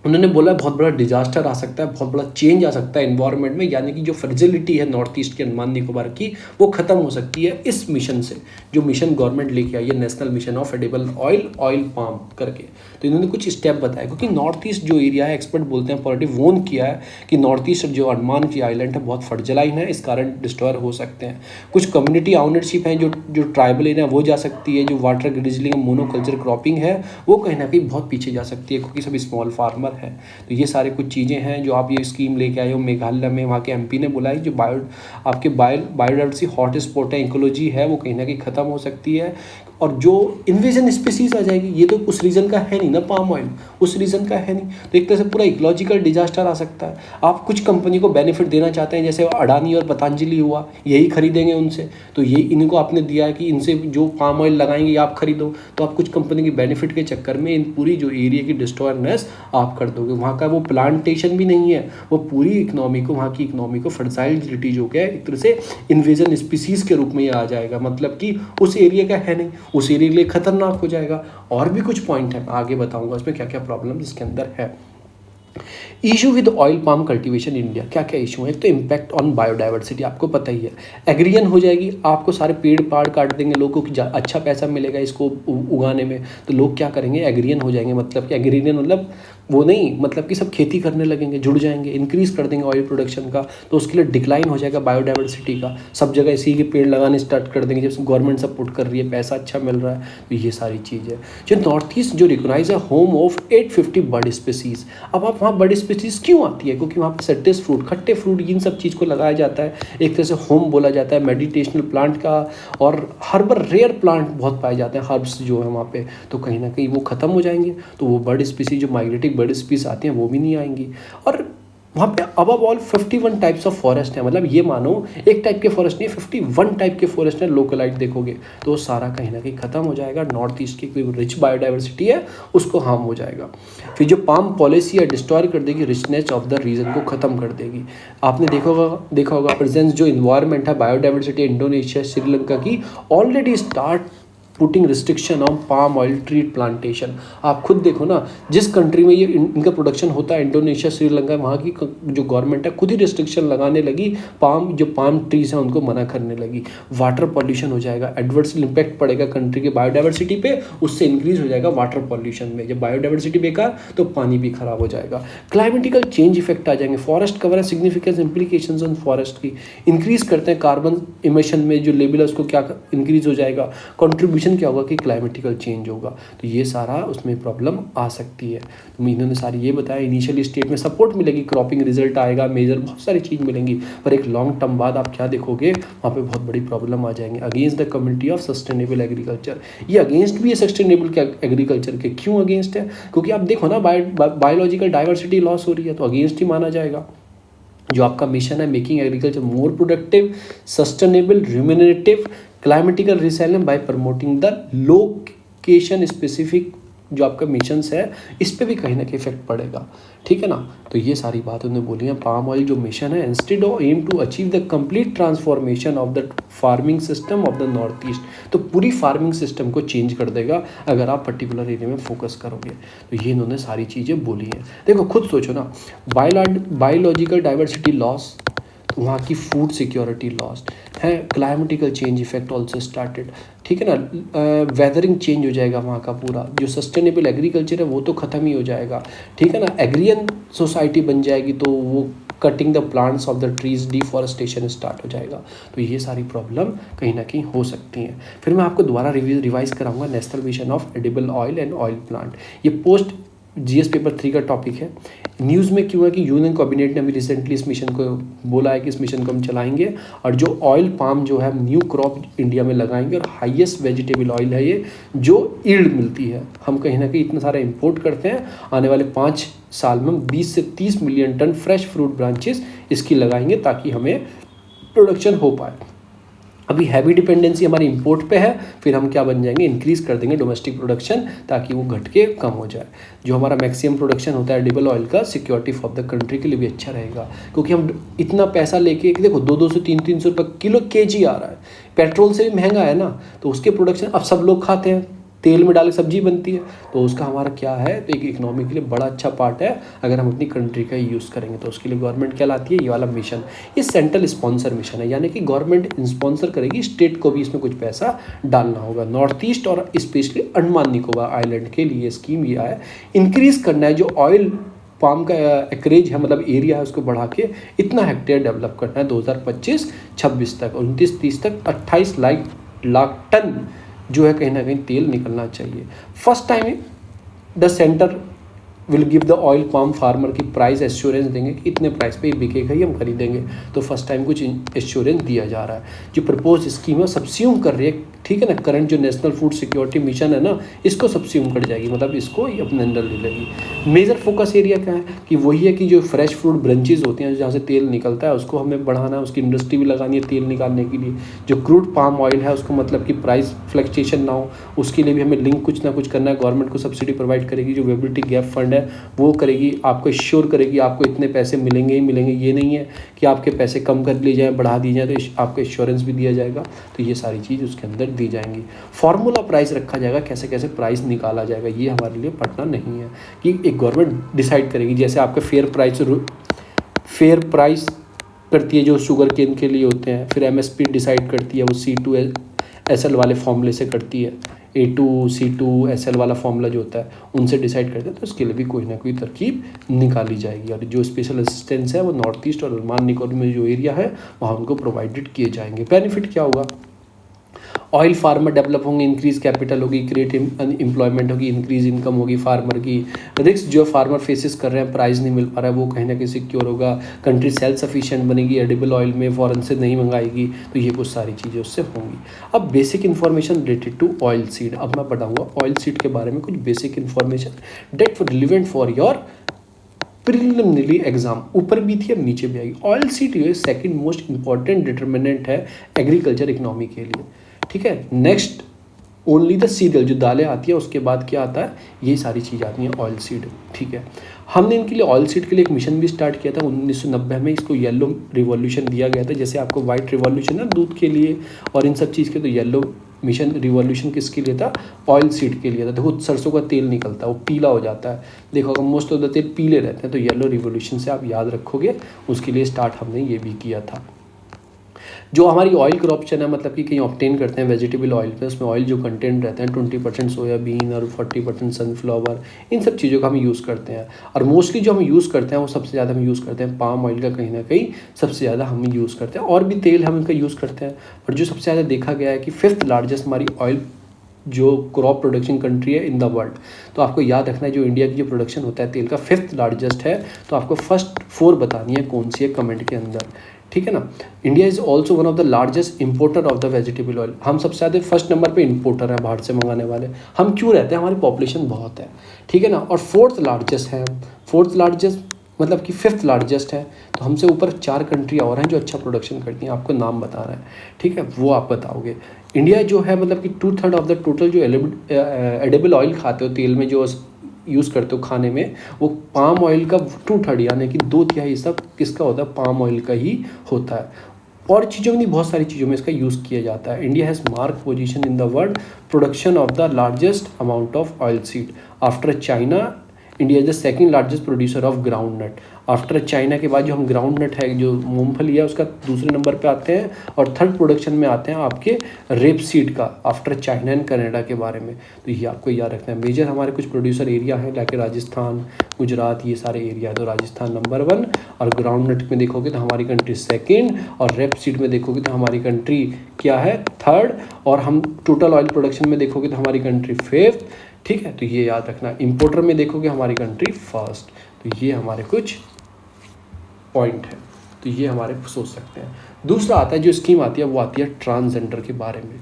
उन्होंने बोला बहुत बड़ा डिजास्टर आ सकता है, बहुत बड़ा चेंज आ सकता है एनवायरनमेंट में, यानी कि जो फ्रेजिलिटी है नॉर्थ ईस्ट के अंडमान निकोबार की वो खत्म हो सकती है इस मिशन से, जो मिशन गवर्नमेंट लेके आई है, national mission of edible oil palm करके। तो इन्होंने कुछ स्टेप बताया, क्योंकि नॉर्थ ईस्ट जो एरिया है, एक्सपर्ट बोलते हैं, पॉलिटिव वोन किया है कि नॉर्थ ईस्ट जो अंडमान की आइलैंड है बहुत फर्टिलाइन है, इस कारण डिस्ट्रॉयर हो सकते हैं। कुछ कम्युनिटी ऑनरशिप है, जो ट्राइबल एरिया वो जा सकती है, जो वाटर ग्रिजलिंग मोनोकल्चर क्रॉपिंग है वो कहीं ना कहीं बहुत पीछे जा सकती है, क्योंकि सब स्मॉल फार्मर है। तो ये सारे कुछ चीज़ें हैं जो आप ये स्कीम लेके आए हो मेघालय में, वहाँ के एमपी ने बोला है जो आपके बायोडाइवर्सिटी हॉट स्पॉट है, इकोलॉजी है, वो कहीं ना कहीं ख़त्म हो सकती है। और जो इन्वेजन स्पीसीज आ जाएगी, ये तो उस रीजन का है नहीं ना, पाम ऑयल उस रीजन का है नहीं, तो एक तरह से पूरा इकोलॉजिकल डिजास्टर आ सकता है। आप कुछ कंपनी को बेनिफिट देना चाहते हैं, जैसे अडानी और पतंजलि हुआ, यही खरीदेंगे उनसे, तो ये इनको आपने दिया है कि इनसे जो पाम ऑयल लगाएंगे आप खरीदो, तो आप कुछ कंपनी की बेनिफिट के चक्कर में इन पूरी जो एरिया की डिस्ट्रॉयरनेस आप कर दोगे। वहाँ का वो प्लांटेशन भी नहीं है, वो पूरी इकनॉमी को, वहाँ की इकनॉमी को फर्टिलाइजिलिटी जो है एक तरह से इन्वेजन स्पीसीज के रूप में ये आ जाएगा, मतलब कि उस एरिया का है नहीं, उस एरिया के लिए खतरनाक हो जाएगा। और भी कुछ पॉइंट है, आगे बताऊंगा उसमें क्या क्या प्रॉब्लम इसके अंदर है। Issue with oil palm cultivation India, क्या क्या इशू है? एक तो इम्पैक्ट ऑन बायोडाइवर्सिटी, आपको पता ही है, एग्रीगन हो जाएगी, आपको सारे पेड़ पाड़ काट देंगे, लोगों को अच्छा पैसा मिलेगा इसको उगाने में, तो लोग क्या करेंगे, एग्रीगन हो जाएंगे। मतलब कि एग्रीगन मतलब वो नहीं, मतलब कि सब खेती करने लगेंगे, जुड़ जाएंगे, इंक्रीज कर देंगे ऑयल प्रोडक्शन का, तो उसके लिए डिक्लाइन हो जाएगा बायोडाइवर्सिटी का, सब जगह इसी के पेड़ लगाने स्टार्ट कर देंगे जब गवर्नमेंट सपोर्ट कर रही है, पैसा अच्छा मिल रहा है। तो ये सारी चीज़ है। जो नॉर्थ ईस्ट जो रिकोगनाइज है होम ऑफ 850 बर्ड स्पीसीज, अब आप वहाँ बर्ड स्पीसीज क्यों आती है? क्योंकि वहाँ पर सिट्रस फ्रूट, खट्टे फ्रूट, इन सब चीज़ को लगाया जाता है, एक तरह से होम बोला जाता है मेडिटेशनल प्लांट का, और हर्बल रेयर प्लांट बहुत पाए जाते हैं, हर्ब्स जो है वहाँ पे, तो कहीं ना कहीं वो खत्म हो जाएंगे, तो वो बर्ड स्पीसीज जो माइग्रेटिंग बर्ड स्पीसीज आती हैं वो भी नहीं आएंगी। और वहाँ पे above all 51 types of forest है, मतलब ये मानो एक टाइप के फॉरेस्ट नहीं, 51 टाइप के फॉरेस्ट है, लोकलाइट देखोगे तो वो सारा कहीं ना कहीं खत्म हो जाएगा। नॉर्थ ईस्ट की कोई रिच बायोडाइवर्सिटी है उसको हार्म हो जाएगा। फिर जो पाम पॉलिसी है डिस्ट्रॉय कर देगी रिचनेस ऑफ द रीजन को ख़त्म कर देगी। आपने देखा होगा प्रेजेंस जो इन्वायरमेंट है, बायोडाइवर्सिटी इंडोनेशिया श्रीलंका की already start putting restriction on palm oil tree plantation. आप खुद देखो ना, जिस कंट्री में ये इनका प्रोडक्शन होता है, इंडोनेशिया श्रीलंका, वहाँ की जो गवर्नमेंट है खुद ही रिस्ट्रिक्शन लगाने लगी, जो पाम ट्रीज हैं उनको मना करने लगी। वाटर पॉल्यूशन हो जाएगा, एडवर्स इम्पैक्ट पड़ेगा कंट्री के बायोडाइवर्सिटी पे, उससे इंक्रीज हो जाएगा वाटर पॉल्यूशन में। जब बायोडाइवर्सिटी बेकार तो पानी भी खराब हो जाएगा। क्लाइमेटिकल चेंज इफेक्ट आ जाएंगे, फॉरेस्ट कवर है, सिग्निफिकेंस इंप्लीकेशंस ऑन फॉरेस्ट की इंक्रीज करते हैं, कार्बन इमिशन में जो लेवल है उसको क्या इंक्रीज हो जाएगा, कॉन्ट्रीब्यूशन क्या होगा कि क्लाइमेटिकल चेंज होगा, तो ये सारा उसमें प्रॉब्लम आ सकती है। तो इन्होंने सारी ये बताया, इनिशियल स्टेट में सपोर्ट मिलेगी, क्रॉपिंग रिजल्ट आएगा, मेजर बहुत सारी चीज़ मिलेंगी, पर एक लॉन्ग टर्म बाद आप क्या देखोगे, वहाँ पे बहुत बड़ी प्रॉब्लम आ जाएंगे। Against the community of sustainable agriculture, ये अगेंस्ट भी है सस्टेनेबल के एग्रीकल्चर के। क्यों अगेंस्ट है? क्योंकि आप देखो ना बायोलॉजिकल डाइवर्सिटी लॉस हो रही है, तो अगेंस्ट ही माना जाएगा। जो आपका मिशन है making agriculture more productive, sustainable, remunerative, climatical resilient bye promoting the location specific, जो आपका मिशंस है इस पे भी कहीं ना कहीं इफेक्ट पड़ेगा, ठीक है ना। तो ये सारी बात उन्होंने बोली है। पाम ऑयल जो मिशन है, instead of aim to achieve the complete transformation of the farming system of the north east, तो पूरी फार्मिंग सिस्टम को चेंज कर देगा अगर आप पर्टिकुलर एरिया में फोकस करोगे। तो ये इन्होंने सारी चीज़ें बोली हैं। देखो खुद सोचो ना, बायोलॉजिकल डाइवर्सिटी लॉस, वहाँ की फूड सिक्योरिटी लॉस्ट है, climatical change effect also started, ठीक है ना, वेदरिंग चेंज हो जाएगा वहाँ का पूरा, जो सस्टेनेबल एग्रीकल्चर है वो तो ख़त्म ही हो जाएगा, ठीक है ना। एग्रियन सोसाइटी बन जाएगी तो वो cutting the plants of the trees, deforestation start हो जाएगा। तो ये सारी प्रॉब्लम कहीं ना कहीं हो सकती हैं। फिर मैं आपको दोबारा रिवाइज कराऊंगा national mission of edible oil and oil plant, ये पोस्ट जीएस पेपर 3 का टॉपिक है। न्यूज़ में क्यों है कि यूनियन कैबिनेट ने अभी रिसेंटली इस मिशन को बोला है कि इस मिशन को हम चलाएंगे, और जो ऑयल पाम जो है न्यू क्रॉप इंडिया में लगाएंगे, और हाईएस्ट वेजिटेबल ऑयल है ये, जो ईल्ड मिलती है। हम कहीं ना कहीं इतना सारा इंपोर्ट करते हैं, आने वाले 5 साल में 20 से 30 million tonne fresh fruit branches इसकी लगाएंगे ताकि हमें प्रोडक्शन हो पाए। अभी हैवी डिपेंडेंसी हमारी इंपोर्ट पे है, फिर हम क्या बन जाएंगे, इंक्रीज कर देंगे डोमेस्टिक प्रोडक्शन ताकि वो घट के कम हो जाए। जो हमारा मैक्सिमम प्रोडक्शन होता है एडिबल ऑयल का, सिक्योरिटी ऑफ द कंट्री के लिए भी अच्छा रहेगा, क्योंकि हम इतना पैसा लेके, देखो 200 300 रुपये किलो केजी आ रहा है, पेट्रोल से भी महंगा है ना, तो उसके प्रोडक्शन अब सब लोग खाते हैं, तेल में डाल के सब्जी बनती है, तो उसका हमारा क्या है, तो एक इकोनॉमी के लिए बड़ा अच्छा पार्ट है अगर हम अपनी कंट्री का यूज़ करेंगे। तो उसके लिए गवर्नमेंट क्या लाती है, ये वाला मिशन, ये सेंट्रल स्पॉन्सर मिशन है, यानी कि गवर्नमेंट स्पॉन्सर करेगी, स्टेट को भी इसमें कुछ पैसा डालना होगा। नॉर्थ ईस्ट और स्पेशली अंडमान निकोबार आइलैंड के लिए स्कीम ये है, इंक्रीज़ करना है जो ऑयल पाम का एकरेज है, मतलब एरिया है, उसको बढ़ा के इतना हेक्टेयर डेवलप करना है 2025-26 तक, 29-30 तक 28 लाख टन जो है कहीं ना कहीं तेल निकलना चाहिए। First time the centre will give the oil palm farmer की प्राइस एश्योरेंस देंगे कि इतने प्राइस पे ये बिकेगा, ही हम खरीदेंगे। तो फर्स्ट टाइम कुछ एश्योरेंस दिया जा रहा है। जो प्रपोज स्कीम है सब्स्यूम कर रही है, ठीक है ना, करंट जो नेशनल फूड सिक्योरिटी मिशन है ना, इसको सब्स्यूम कर जाएगी, मतलब इसको ये अपने अंदर ले लेगी। मेजर फोकस एरिया क्या है कि वही है कि जो फ्रेश फ्रूट ब्रांचेज होती हैं जहाँ से तेल निकलता है उसको हमें बढ़ाना है, उसकी इंडस्ट्री भी लगानी है तेल निकालने के लिए। जो क्रूड पाम ऑयल है उसको मतलब कि प्राइस फ्लक्चुएशन ना हो, उसके लिए भी हमें लिंक कुछ ना कुछ करना है। गवर्नमेंट को सब्सिडी प्रोवाइड करेगी, जो वेबिलिटी गैप फंड है वो करेगी, आपको श्योर करेगी आपको इतने पैसे मिलेंगे ही मिलेंगे। ये नहीं है कि आपके पैसे कम कर लिए जाएँ, बढ़ा दिए जाए, तो आपको एश्योरेंस भी दिया जाएगा। तो ये सारी चीज़ उसके अंदर दी जाएंगी। फार्मूला प्राइस रखा जाएगा, कैसे कैसे प्राइस निकाला जाएगा, ये हमारे लिए पढ़ना नहीं है कि एक गवर्नमेंट डिसाइड करेगी। जैसे आपका फेयर प्राइस करती है जो शुगर केन के लिए होते हैं, फिर MSP डिसाइड करती है वो C2SL वाले फॉर्मूले से करती है, A2C2SL वाला फॉर्मूला जो होता है उनसे डिसाइड करते हैं। तो इसके लिए भी कोई ना कोई तरकीब निकाली जाएगी, और जो स्पेशल असिस्टेंस है वो नॉर्थ ईस्ट और अंडमान निकोबार में जो एरिया है वहाँ उनको प्रोवाइडेड किए जाएंगे। बेनिफिट क्या होगा, ऑयल फार्मर डेवलप होंगे, इंक्रीज कैपिटल होगी, क्रिएट एम्प्लॉयमेंट होगी, इंक्रीज इनकम होगी फार्मर की। रिस्क जो फार्मर फेसेस कर रहे हैं, प्राइस नहीं मिल पा रहा है, वो कहीं ना कहीं सिक्योर होगा। कंट्री सेल्फ सफिशिएंट बनेगी, एडिबल ऑयल में फॉरेन से नहीं मंगाएगी। तो ये कुछ सारी चीज़ें उससे होंगी। अब basic information related to oil seed, अब मैं बताऊँगा ऑयल सीड के बारे में कुछ basic information that relevant for your preliminary exam. ऊपर भी थी अब नीचे भी आएगी। ऑयल सीड ये सेकंड मोस्ट इंपॉर्टेंट डिटर्मिनेंट है एग्रीकल्चर इकोनॉमी के लिए, ठीक है। नेक्स्ट ओनली द सीरियल, जो दालें आती है उसके बाद क्या आता है, ये सारी चीज़ आती हैं ऑयल सीड, ठीक है। हमने इनके लिए ऑयल सीड के लिए एक मिशन भी स्टार्ट किया था 1990 में, इसको येलो रिवॉल्यूशन दिया गया था। जैसे आपको वाइट रिवॉल्यूशन है दूध के लिए और इन सब चीज़ के, तो येलो मिशन रिवॉल्यूशन किसके लिए था, ऑयल सीड के लिए था। देखो सरसों का तेल निकलता है वो पीला हो जाता है, देखो अगर मोस्ट ऑफ द तेल पीले रहते हैं, तो येलो रिवॉल्यूशन से आप याद रखोगे, उसके लिए स्टार्ट हमने ये भी किया था। जो हमारी ऑयल क्रॉप्शन है, मतलब कि कहीं ऑब्टेन करते हैं वेजिटेबल ऑयल पे, उसमें ऑयल जो कंटेंट रहते हैं 20% सोयाबीन और 40% सनफ्लावर, इन सब चीज़ों का हम यूज़ करते हैं। और मोस्टली जो हम यूज़ करते हैं वो सबसे ज़्यादा हम यूज़ करते हैं पाम ऑयल का, कहीं ना कहीं सबसे ज़्यादा हम यूज़ करते हैं। और भी तेल हम इनका यूज़ करते हैं, पर जो सबसे ज़्यादा देखा गया है कि 5th लार्जेस्ट हमारी ऑयल जो क्रॉप प्रोडक्शन कंट्री है इन द वर्ल्ड। तो आपको याद रखना है जो इंडिया की जो प्रोडक्शन होता है तेल का 5th लार्जेस्ट है, तो आपको फर्स्ट 4 बतानी है कौन सी है कमेंट के अंदर, ठीक है ना। India is also one of the largest importer of the vegetable oil. हम सबसे ज़्यादा फर्स्ट नंबर पे इंपोर्टर हैं बाहर से मंगाने वाले। हम क्यों रहते हैं, हमारी पॉपुलेशन बहुत है, ठीक है ना। और 4th लार्जेस्ट है, 4th लार्जेस्ट मतलब कि 5th लार्जेस्ट है। तो हमसे ऊपर 4 कंट्री और हैं जो अच्छा प्रोडक्शन करती हैं, आपको नाम बताना है, ठीक है, वो आप बताओगे। इंडिया जो है मतलब कि 2/3 ऑफ द टोटल जो एडिबल ऑयल खाते हो, तेल में जो यूज़ करते हो खाने में, वो पाम ऑयल का 2/3 यानी कि 2/3 हिस्सा किसका होता है, पाम ऑयल का ही होता है। और चीज़ों में नहीं, बहुत सारी चीज़ों में इसका यूज़ किया जाता है। India has mark position in the world production of the largest amount of oil seed after China. India is the second largest producer of groundnut. After China के बाद जो हम ग्राउंड नट है, जो मूंगफली है, उसका दूसरे नंबर पे आते हैं, और 3rd प्रोडक्शन में आते हैं आपके रेप सीड का, आफ्टर चाइना एंड कनाडा के बारे में। तो ये आपको याद रखना है। मेजर हमारे कुछ प्रोड्यूसर एरिया हैं, लाइक राजस्थान, गुजरात, ये सारे एरिया है। तो राजस्थान नंबर 1, और ग्राउंड नट में देखोगे तो हमारी कंट्री 2nd, और रेप सीड में देखोगे तो हमारी कंट्री क्या है 3rd, और हम टोटल ऑयल प्रोडक्शन में देखोगे तो हमारी कंट्री 5th, ठीक है। तो ये याद रखना। इंपोर्टर में देखोगे हमारी कंट्री 1st। तो ये हमारे कुछ पॉइंट है, तो ये हमारे सोच सकते हैं। दूसरा आता है जो स्कीम आती है वो आती है ट्रांसजेंडर के बारे में।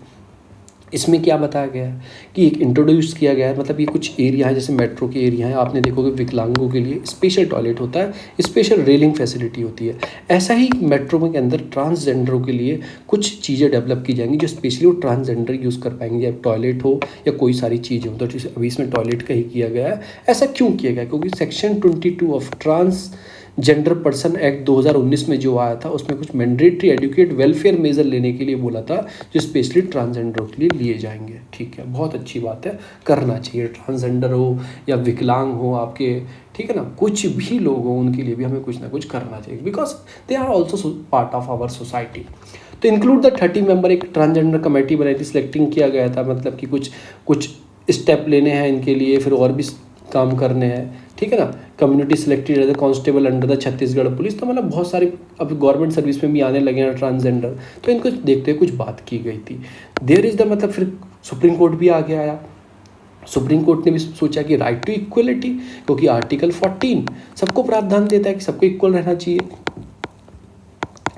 इसमें क्या बताया गया है कि एक इंट्रोड्यूस किया गया है, मतलब ये कुछ एरिया है जैसे मेट्रो के एरिया है, आपने देखोगे विकलांगों के लिए स्पेशल टॉयलेट होता है, स्पेशल रेलिंग फैसिलिटी होती है। ऐसा ही मेट्रो के अंदर ट्रांसजेंडरों के लिए कुछ चीज़ें डेवलप की जाएंगी जो स्पेशली वो ट्रांसजेंडर यूज़ कर पाएंगे, या टॉयलेट हो या कोई सारी चीज़ें हो। तो अभी इसमें टॉयलेट का ही किया गया है। ऐसा क्यों किया गया, क्योंकि section 22 of gender person act 2019 में जो आया था उसमें कुछ मैंडेटरी एडुकेट वेलफेयर मेजर लेने के लिए बोला था जो स्पेशली ट्रांसजेंडर के लिए लिए जाएंगे। ठीक है, बहुत अच्छी बात है, करना चाहिए। ट्रांसजेंडर हो या विकलांग हो आपके, ठीक है ना, कुछ भी लोग हो उनके लिए भी हमें कुछ ना कुछ करना चाहिए, because they are also part of our society. तो इंक्लूड द 30 मेंबर एक ट्रांसजेंडर कमेटी बनाई थी, सिलेक्टिंग किया गया था, मतलब कि कुछ स्टेप लेने हैं इनके लिए, फिर और भी काम करने हैं, ठीक है ना। Community selected as a constable under the Chhattisgarh police. तो मतलब बहुत सारे अब गवर्नमेंट सर्विस में भी आने लगे हैं ट्रांसजेंडर, तो इनको देखते हुए कुछ बात की गई थी। देयर इज द मतलब फिर सुप्रीम कोर्ट भी आगे आया। सुप्रीम कोर्ट ने भी सोचा कि राइट टू इक्वलिटी, क्योंकि आर्टिकल 14 सबको प्रावधान देता है कि सबको इक्वल रहना चाहिए।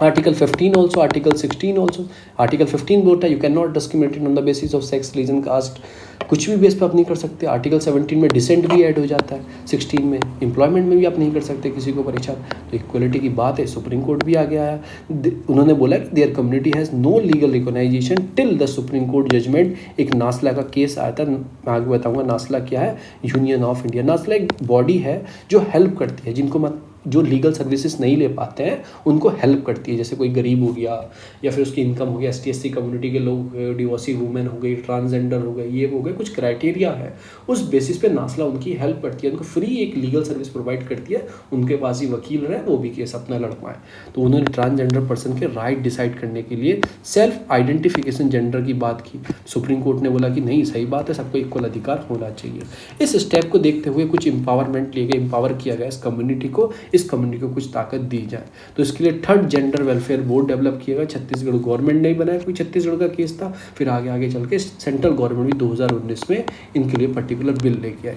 Article 15 also, article 16 also. Article 15 बोलता है you can not discriminate on the basis of sex, religion, caste, कुछ भी बेस पर आप नहीं कर सकते। आर्टिकल 17 में डिसेंट भी ऐड हो जाता है, 16 में एम्प्लॉयमेंट में भी आप नहीं कर सकते किसी को परेशान। तो इक्वलिटी की बात है, सुप्रीम कोर्ट भी आगे आया। उन्होंने बोला कि their community has no legal recognition till the supreme Court judgment. एक नासला का केस आया था, मैं आगे बताऊंगा नासला क्या है। यूनियन ऑफ इंडिया, नासला एक बॉडी है जो हेल्प करती है जिनको जो लीगल सर्विसेज नहीं ले पाते हैं उनको हेल्प करती है। जैसे कोई गरीब हो गया या फिर उसकी इनकम हो गया, ST/SC कम्युनिटी के लोग, डिवोर्सी वुमेन हो गई, ट्रांसजेंडर हो गए, ये हो गए, कुछ क्राइटेरिया है, उस बेसिस पे नासला उनकी हेल्प करती है, उनको फ्री एक लीगल सर्विस प्रोवाइड करती है। उनके पास ही वकील रहे, वो भी केस अपना लड़ पाए। तो उन्होंने ट्रांसजेंडर पर्सन के राइट डिसाइड करने के लिए सेल्फ आइडेंटिफिकेशन जेंडर की बात की। सुप्रीम कोर्ट ने बोला कि नहीं, सही बात है, सबको इक्वल अधिकार होना चाहिए। इस स्टेप को देखते हुए कुछ एम्पावरमेंट लिए गए, एम्पावर किया गया इस कम्युनिटी को, इस कम्युनिटी को कुछ ताकत दी जाए। तो इसके लिए third gender welfare board develop किया गया। छत्तीसगढ़ गवर्नमेंट ने ही बनाया, कोई छत्तीसगढ़ का केस था। फिर आगे चल के सेंट्रल गवर्नमेंट भी 2019 में इनके लिए पर्टिकुलर बिल लेके आई।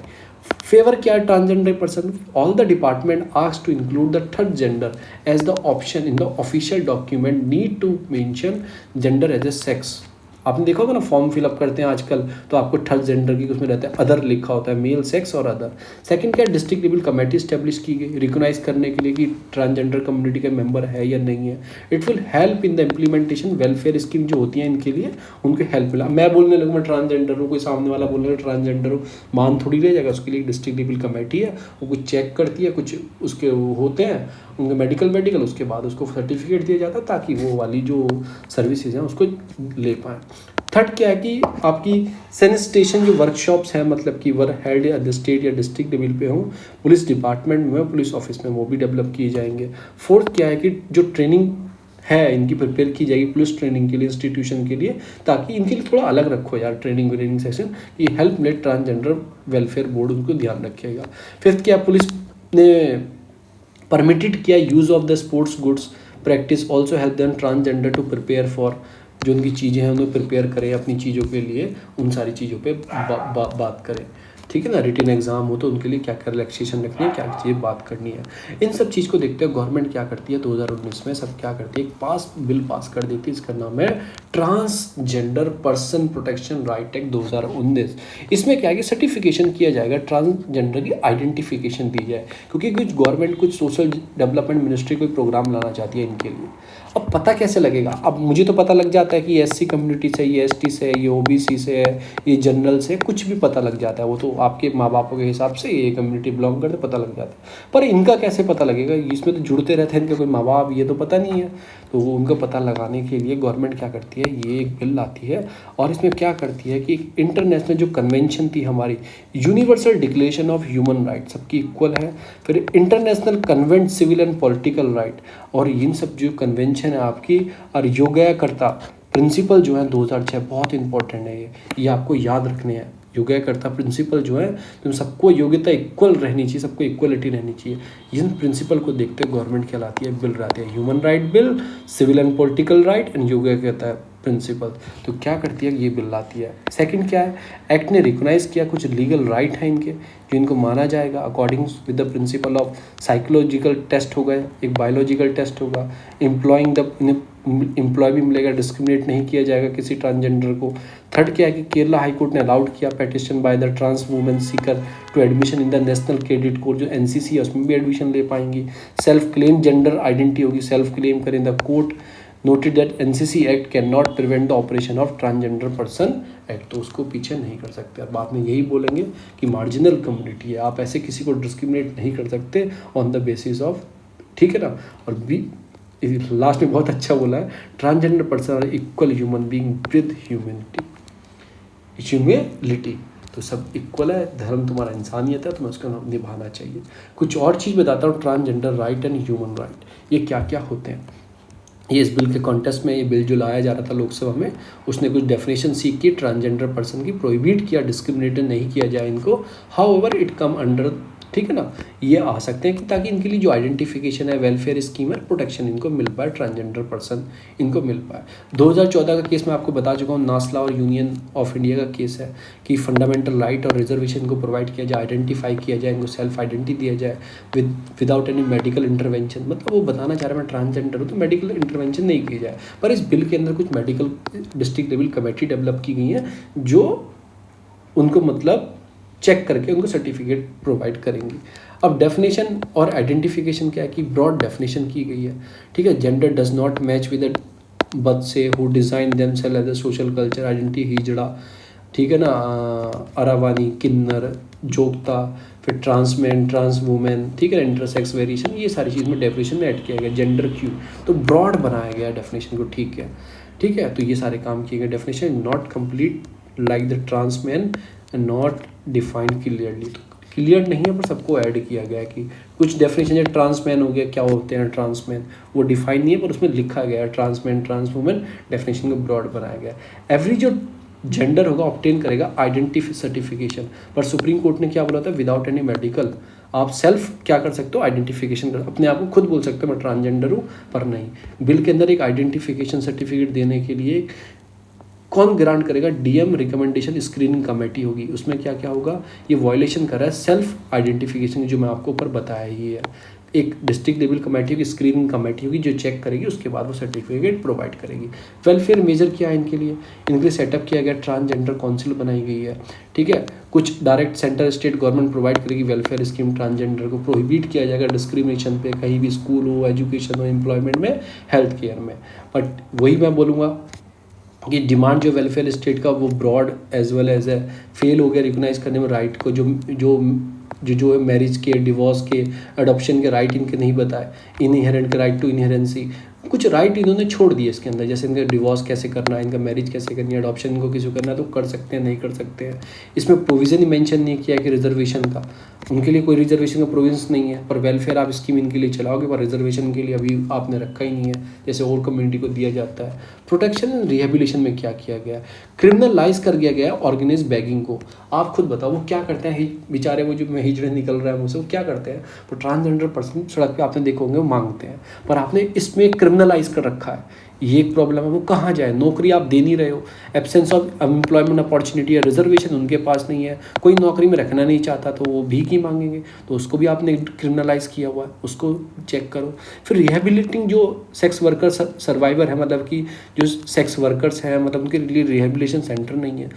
फेवर क्या है transgender person, all the department asked to include the third gender as the option in the official document, need to mention gender as a sex. आपने देखा होगा ना, फॉर्म फिलअप करते हैं आजकल तो आपको थर्ड जेंडर की उसमें रहता है अदर लिखा होता है, मेल, सेक्स और अदर। सेकंड क्या, डिस्ट्रिक्ट लेवल कमेटी स्टैब्लिश की गई रिकॉग्नाइज करने के लिए कि ट्रांसजेंडर कम्युनिटी के मेंबर है या नहीं है। It will help in the implementation, welfare scheme जो होती है इनके लिए उनको हेल्प मिला। मैं बोलने लगूँ मैं ट्रांसजेंडर हूँ, कोई सामने वाला बोलने लगा ट्रांसजेंडर हूँ, मान थोड़ी रह जाएगा। उसके लिए डिस्ट्रिक्ट लेवल कमेटी है, वो कुछ चेक करती है, कुछ उसके होते हैं उनके मेडिकल, उसके बाद उसको सर्टिफिकेट दिया जाता है ताकि वो वाली जो सर्विसेज हैं उसको ले पाएँ। थर्ड क्या है कि आपकी सैनिटेशन जो वर्कशॉप्स हैं, मतलब कि वर हेड या स्टेट या डिस्ट्रिक्ट लेवल पे हों, पुलिस डिपार्टमेंट में, पुलिस ऑफिस में, वो भी डेवलप किए जाएंगे। फोर्थ क्या है कि जो ट्रेनिंग है इनकी प्रिपेयर की जाएगी पुलिस ट्रेनिंग के लिए, इंस्टीट्यूशन के लिए, ताकि इनके लिए थोड़ा अलग रखो यार ट्रेनिंग सेक्शन, ये हेल्प मिले ट्रांसजेंडर वेलफेयर बोर्ड उनको ध्यान रखेगा। फिफ्थ क्या, पुलिस ने परमिटेड किया use of the sports goods practice also help them transgender to prepare for, जो उनकी चीज़ें हैं उन्हें प्रिपेयर करें अपनी चीज़ों के लिए, उन सारी चीज़ों पे बात करें। ठीक है ना, रिटन एग्जाम हो तो उनके लिए क्या क्या रिलैक्सेशन रखनी है, क्या चीज़ बात करनी है। इन सब चीज़ को देखते हुए गवर्नमेंट क्या करती है 2019 में सब क्या करती है, एक बिल पास कर देती है, इसका नाम है transgender person protection right act 2019। इसमें क्या है कि सर्टिफिकेशन किया जाएगा, ट्रांसजेंडर की आइडेंटिफिकेशन दी जाए, क्योंकि कुछ गवर्नमेंट कुछ सोशल डेवलपमेंट मिनिस्ट्री कोई प्रोग्राम लाना चाहती है इनके लिए। अब पता कैसे लगेगा, अब मुझे तो पता लग जाता है कि SC कम्युनिटी से, ये ST से, ये OBC से है, ये जनरल से, कुछ भी पता लग जाता है, वो तो आपके माँ बापों के हिसाब से ये कम्युनिटी बिलोंग करते पता लग जाता है। पर इनका कैसे पता लगेगा, इसमें तो जुड़ते रहते हैं इनके कोई माँ बाप, ये तो पता नहीं है। तो वो उनको पता लगाने के लिए गवर्नमेंट क्या करती है, ये एक बिल लाती है और इसमें क्या करती है कि एक इंटरनेशनल जो कन्वेंशन थी हमारी, universal declaration of human right, सबकी इक्वल है, फिर international convent civil and political right, और इन सब जो कन्वेंशन है आपकी, और योग्यकर्ता प्रिंसिपल जो है 2006, बहुत इंपॉर्टेंट है ये आपको याद रखने हैं। योग्यकर्ता प्रिंसिपल जो है, तुम सबको योग्यता इक्वल रहनी चाहिए, सबको इक्वलिटी रहनी चाहिए। इन प्रिंसिपल को देखते हुए गवर्नमेंट क्या लाती है, बिल लाती है, human right bill, civil and political right and Yogyakarta principle. तो क्या करती है, ये बिल लाती है। सेकंड क्या है, एक्ट ने रिकॉग्नाइज किया कुछ लीगल राइट है इनके जो इनको माना जाएगा according with the principle of psychological test होगा, एक बायोलॉजिकल टेस्ट होगा, एम्प्लॉइंग द एम्प्लॉय भी मिलेगा, डिस्क्रिमिनेट नहीं किया जाएगा किसी ट्रांसजेंडर को। थर्ड क्या है कि केरला हाई कोर्ट ने अलाउड किया petition by the trans women seeker to admission in the national credit course, जो NCC है उसमें भी एडमिशन ले पाएंगी। सेल्फ क्लेम जेंडर आइडेंटिटी होगी, सेल्फ क्लेम करें, the court noted that NCC act can not prevent the operation of transgender person act, तो उसको पीछे नहीं कर सकते। और बाद में यही बोलेंगे कि मार्जिनल कम्युनिटी है, आप ऐसे किसी को डिस्क्रिमिनेट नहीं कर सकते ऑन द बेसिस ऑफ ठीक है ना। और बी लास्ट में बहुत अच्छा बोला है, transgender person are equal human being with humility. तो सब इक्वल है, धर्म तुम्हारा इंसानियत है, तुम्हें उसका निभाना चाहिए। कुछ और चीज़ बताता हूँ, transgender right and human right ये क्या क्या होते हैं। ये इस बिल के कॉन्टेस्ट में, ये बिल जो लाया जा रहा था लोकसभा में, उसने कुछ डेफिनेशन सीख की ट्रांसजेंडर पर्सन की, प्रोहिबिट किया, डिस्क्रिमिनेट नहीं किया जाए इनको। हाउएवर इट कम अंडर, ठीक है ना, ये आ सकते हैं कि ताकि इनके लिए जो आइडेंटिफिकेशन है, वेलफेयर स्कीम है, प्रोटेक्शन इनको मिल पाए, ट्रांसजेंडर पर्सन इनको मिल पाए। 2014 का केस मैं आपको बता चुका हूँ, नासला और यूनियन ऑफ इंडिया का केस है कि फंडामेंटल राइट और रिजर्वेशन को प्रोवाइड किया जाए, आइडेंटिफाई किया जाए, इनको सेल्फ आइडेंटिटी दिया जाए विदाउट एनी मेडिकल इंटरवेंशन। मतलब वो बताना चाह रहा है मैं ट्रांसजेंडर हूँ तो मेडिकल इंटरवेंशन नहीं किया जाए। पर इस बिल के अंदर कुछ medical district level committee develop की गई है जो उनको मतलब चेक करके उनको सर्टिफिकेट प्रोवाइड करेंगी। अब डेफिनेशन और आइडेंटिफिकेशन क्या है कि ब्रॉड डेफिनेशन की गई है, ठीक है। Gender does not match with but say who design themselves as a social culture identity, हिजड़ा, ठीक है ना, अरावानी, किन्नर, जोगता, फिर ट्रांसमैन, ट्रांस वुमेन, ठीक है, इंटरसेक्स वेरिएशन, ये सारी चीज़ में डेफिनेशन में ऐड किया गया। जेंडर क्यू तो ब्रॉड बनाया गया डेफिनेशन को, ठीक है, ठीक है। तो ये सारे काम किए गए। Definition not complete like the transman and not defined clearly, तो क्लियर नहीं है पर सबको ऐड किया गया है कि कुछ डेफिनेशन जैसे ट्रांसमैन हो गया, क्या होते हैं ट्रांसमैन, वो डिफाइन नहीं है पर उसमें लिखा गया है ट्रांसमैन, ट्रांस वुमेन, डेफिनेशन को ब्रॉड बनाया गया है। एवरी जो जेंडर होगा ऑब्टेन करेगा आइडेंटिटी सर्टिफिकेशन, पर सुप्रीम कोर्ट ने क्या बोला था, विदाउट एनी मेडिकल आप सेल्फ क्या कर सकते हो, आइडेंटिफिकेशन कर, अपने आप को खुद बोल सकते हो मैं ट्रांसजेंडर हूँ, पर नहीं। बिल के अंदर एक आइडेंटिफिकेशन सर्टिफिकेट देने के लिए कौन ग्रांट करेगा, डीएम रिकमेंडेशन स्क्रीनिंग कमेटी होगी। उसमें क्या क्या होगा, ये वायलेशन कर रहा है सेल्फ आइडेंटिफिकेशन जो मैं आपको ऊपर बताया ही है। एक डिस्ट्रिक्ट लेवल कमेटी होगी, स्क्रीनिंग कमेटी होगी जो चेक करेगी, उसके बाद वो सर्टिफिकेट प्रोवाइड करेगी। वेलफेयर मेजर क्या है इनके लिए सेटअप किया गया, ट्रांसजेंडर काउंसिल बनाई गई है, ठीक है। कुछ direct centre state government provide करेगी वेलफेयर स्कीम, ट्रांसजेंडर को प्रोहिबिट किया जाएगा डिस्क्रिमिनेशन पे, कहीं भी स्कूल हो, एजुकेशन हो, एम्प्लॉयमेंट में, हेल्थ केयर में। बट वही मैं बोलूँगा कि डिमांड जो वेलफेयर स्टेट का वो ब्रॉड एज वेल एज है, फेल हो गया रिकोगनाइज करने में राइट को, जो जो जो जो मैरिज के, डिवोर्स के, अडॉप्शन के राइट इनके नहीं बताए, इनहेरेंट के राइट टू इनहेरेंसी, कुछ राइट इन्होंने छोड़ दिए इसके अंदर, जैसे इनका डिवोर्स कैसे करना है, इनका मैरिज कैसे करनी है, अडॉप्शन इनको किसी को करना है तो कर सकते हैं, नहीं कर सकते हैं। इसमें प्रोविज़न ही मेंशन नहीं किया कि रिजर्वेशन का, उनके लिए कोई रिजर्वेशन का प्रोविजन नहीं है, पर वेलफेयर आप स्कीम इनके लिए चलाओगे, पर रिजर्वेशन के लिए अभी आपने रखा ही नहीं है जैसे और कम्युनिटी को दिया जाता है। प्रोटेक्शन एंड रिहेबिलिटेशन में क्या किया गया है, क्रिमिनलाइज कर दिया गया है ऑर्गेनाइज बैगिंग को। आप खुद बताओ वो क्या करते हैं, बेचारे वो जो हिजड़े निकल रहा है मुझसे, वो क्या करते हैं, तो ट्रांसजेंडर पर्सन सड़क पे आपने देखो होंगे वो मांगते हैं, पर आपने इसमें क्रिमिनलाइज कर रखा है। ये एक प्रॉब्लम है, वो कहाँ जाए, नौकरी आप दे नहीं रहे हो, एब्सेंस ऑफ एम्प्लॉयमेंट अपॉर्चुनिटी है, रिजर्वेशन उनके पास नहीं है, कोई नौकरी में रखना नहीं चाहता तो वो भीख ही मांगेंगे, तो उसको भी आपने क्रिमिनलाइज किया हुआ है, उसको चेक करो। फिर रिहेबिलिटिंग जो सेक्स वर्कर सर्वाइवर है, मतलब कि जो सेक्स वर्कर्स हैं, मतलब उनके लिए रिहेबिलिटेशन सेंटर नहीं है,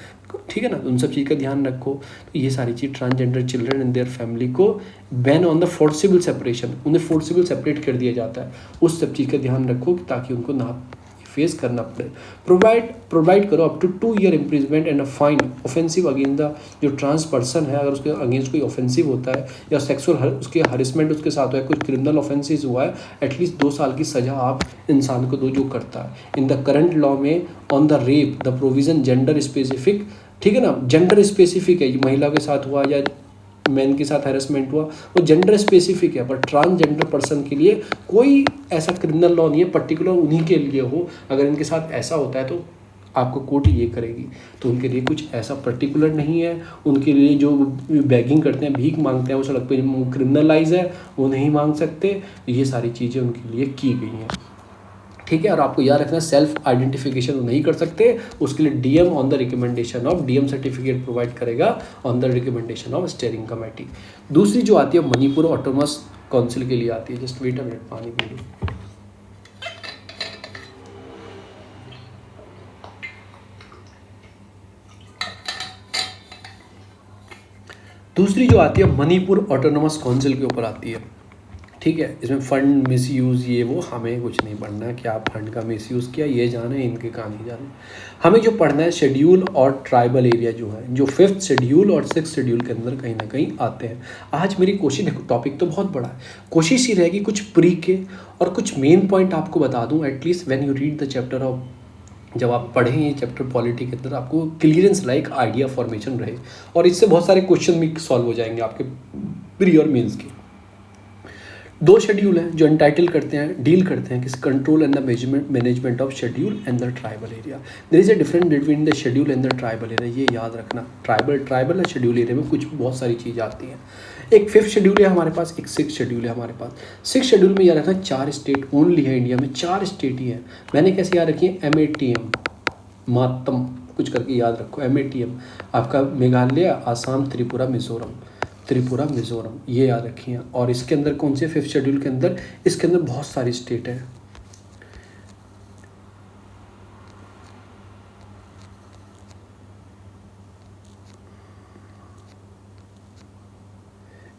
ठीक है ना, उन सब चीज़ का ध्यान रखो। तो ये सारी चीज़ transgender children and their family को ban on the forcible separation, उन्हें फोर्सिबल सेपरेट कर दिया जाता है, उस सब चीज़ का ध्यान रखो ताकि उनको ना फेस करना पड़े। प्रोवाइड करो up to 2 year imprisonment and a fine offensive against the जो ट्रांस पर्सन है, अगर उसके अगेंस्ट कोई ऑफेंसिव होता है या सेक्सुअल उसके हरिसमेंट उसके साथ हुआ है, कुछ क्रिमिनल ऑफेंसेस हुआ है, एटलीस्ट 2 साल की सजा आप इंसान को दो जो करता है। इन द करंट लॉ में on the rape the provision gender specific, ठीक है ना, जेंडर स्पेसिफिक है, महिला के साथ हुआ या मैन के साथ हैरेसमेंट हुआ, वो जेंडर स्पेसिफिक है, पर ट्रांसजेंडर पर्सन के लिए कोई ऐसा क्रिमिनल लॉ नहीं है पर्टिकुलर उन्हीं के लिए हो। अगर इनके साथ ऐसा होता है तो आपको कोर्ट ये करेगी, तो उनके लिए कुछ ऐसा पर्टिकुलर नहीं है। उनके लिए जो बैगिंग करते हैं, भीख मांगते हैं, वो सड़क पे क्रिमिनलाइज है, वो नहीं मांग सकते। ये सारी चीज़ें उनके लिए की गई हैं, ठीक है। और आपको याद रखना सेल्फ आइडेंटिफिकेशन नहीं कर सकते, उसके लिए DM on the recommendation of DM certificate provide करेगा on the recommendation of steering committee. दूसरी जो आती है मणिपुर ऑटोनॉमस काउंसिल के लिए आती है, जस्ट वेट अ मिनट, पानी पी लो। दूसरी जो आती है मणिपुर ऑटोनॉमस काउंसिल के ऊपर आती है, ठीक है। इसमें फ़ंड मिसयूज़ ये वो हमें कुछ नहीं पढ़ना, क्या फंड का मिसयूज़ किया ये जाने, इनके कहानी जाने। हमें जो पढ़ना है शेड्यूल और ट्राइबल एरिया जो है, जो 5th शेड्यूल और 6th शेड्यूल के अंदर कहीं ना कहीं आते हैं। आज मेरी कोशिश, देखो टॉपिक तो बहुत बड़ा है, कोशिश ही रहेगी कुछ प्री के और कुछ मेन पॉइंट आपको बता दूँ at least when you read the chapter of, जब आप पढ़ें ये चैप्टर पॉलिटी के अंदर आपको क्लियरेंस लाइक आइडिया फॉर्मेशन रहे, और इससे बहुत सारे क्वेश्चन भी सॉल्व हो जाएंगे आपके प्री और मेंस के। 2 शेड्यूल हैं जो एंटाइटल करते हैं, डील करते हैं किस control and the management of schedule and the tribal area. There is a difference between the schedule and the tribal area, ये याद रखना। ट्राइबल और शेड्यूल एरिया में कुछ बहुत सारी चीज़ आती हैं। एक 5th शेड्यूल है हमारे पास, एक 6th शेड्यूल है हमारे पास। 6th शेड्यूल में याद रखना 4 स्टेट ओनली है इंडिया में, 4 स्टेट ही हैं। मैंने कैसे याद रखी है, MATM मातम कुछ करके याद रखो, MATM आपका मेघालय, आसाम, त्रिपुरा, मिजोरम, ये याद रखिए। और इसके अंदर कौन से 5th शेड्यूल के अंदर, इसके अंदर बहुत सारी स्टेट है।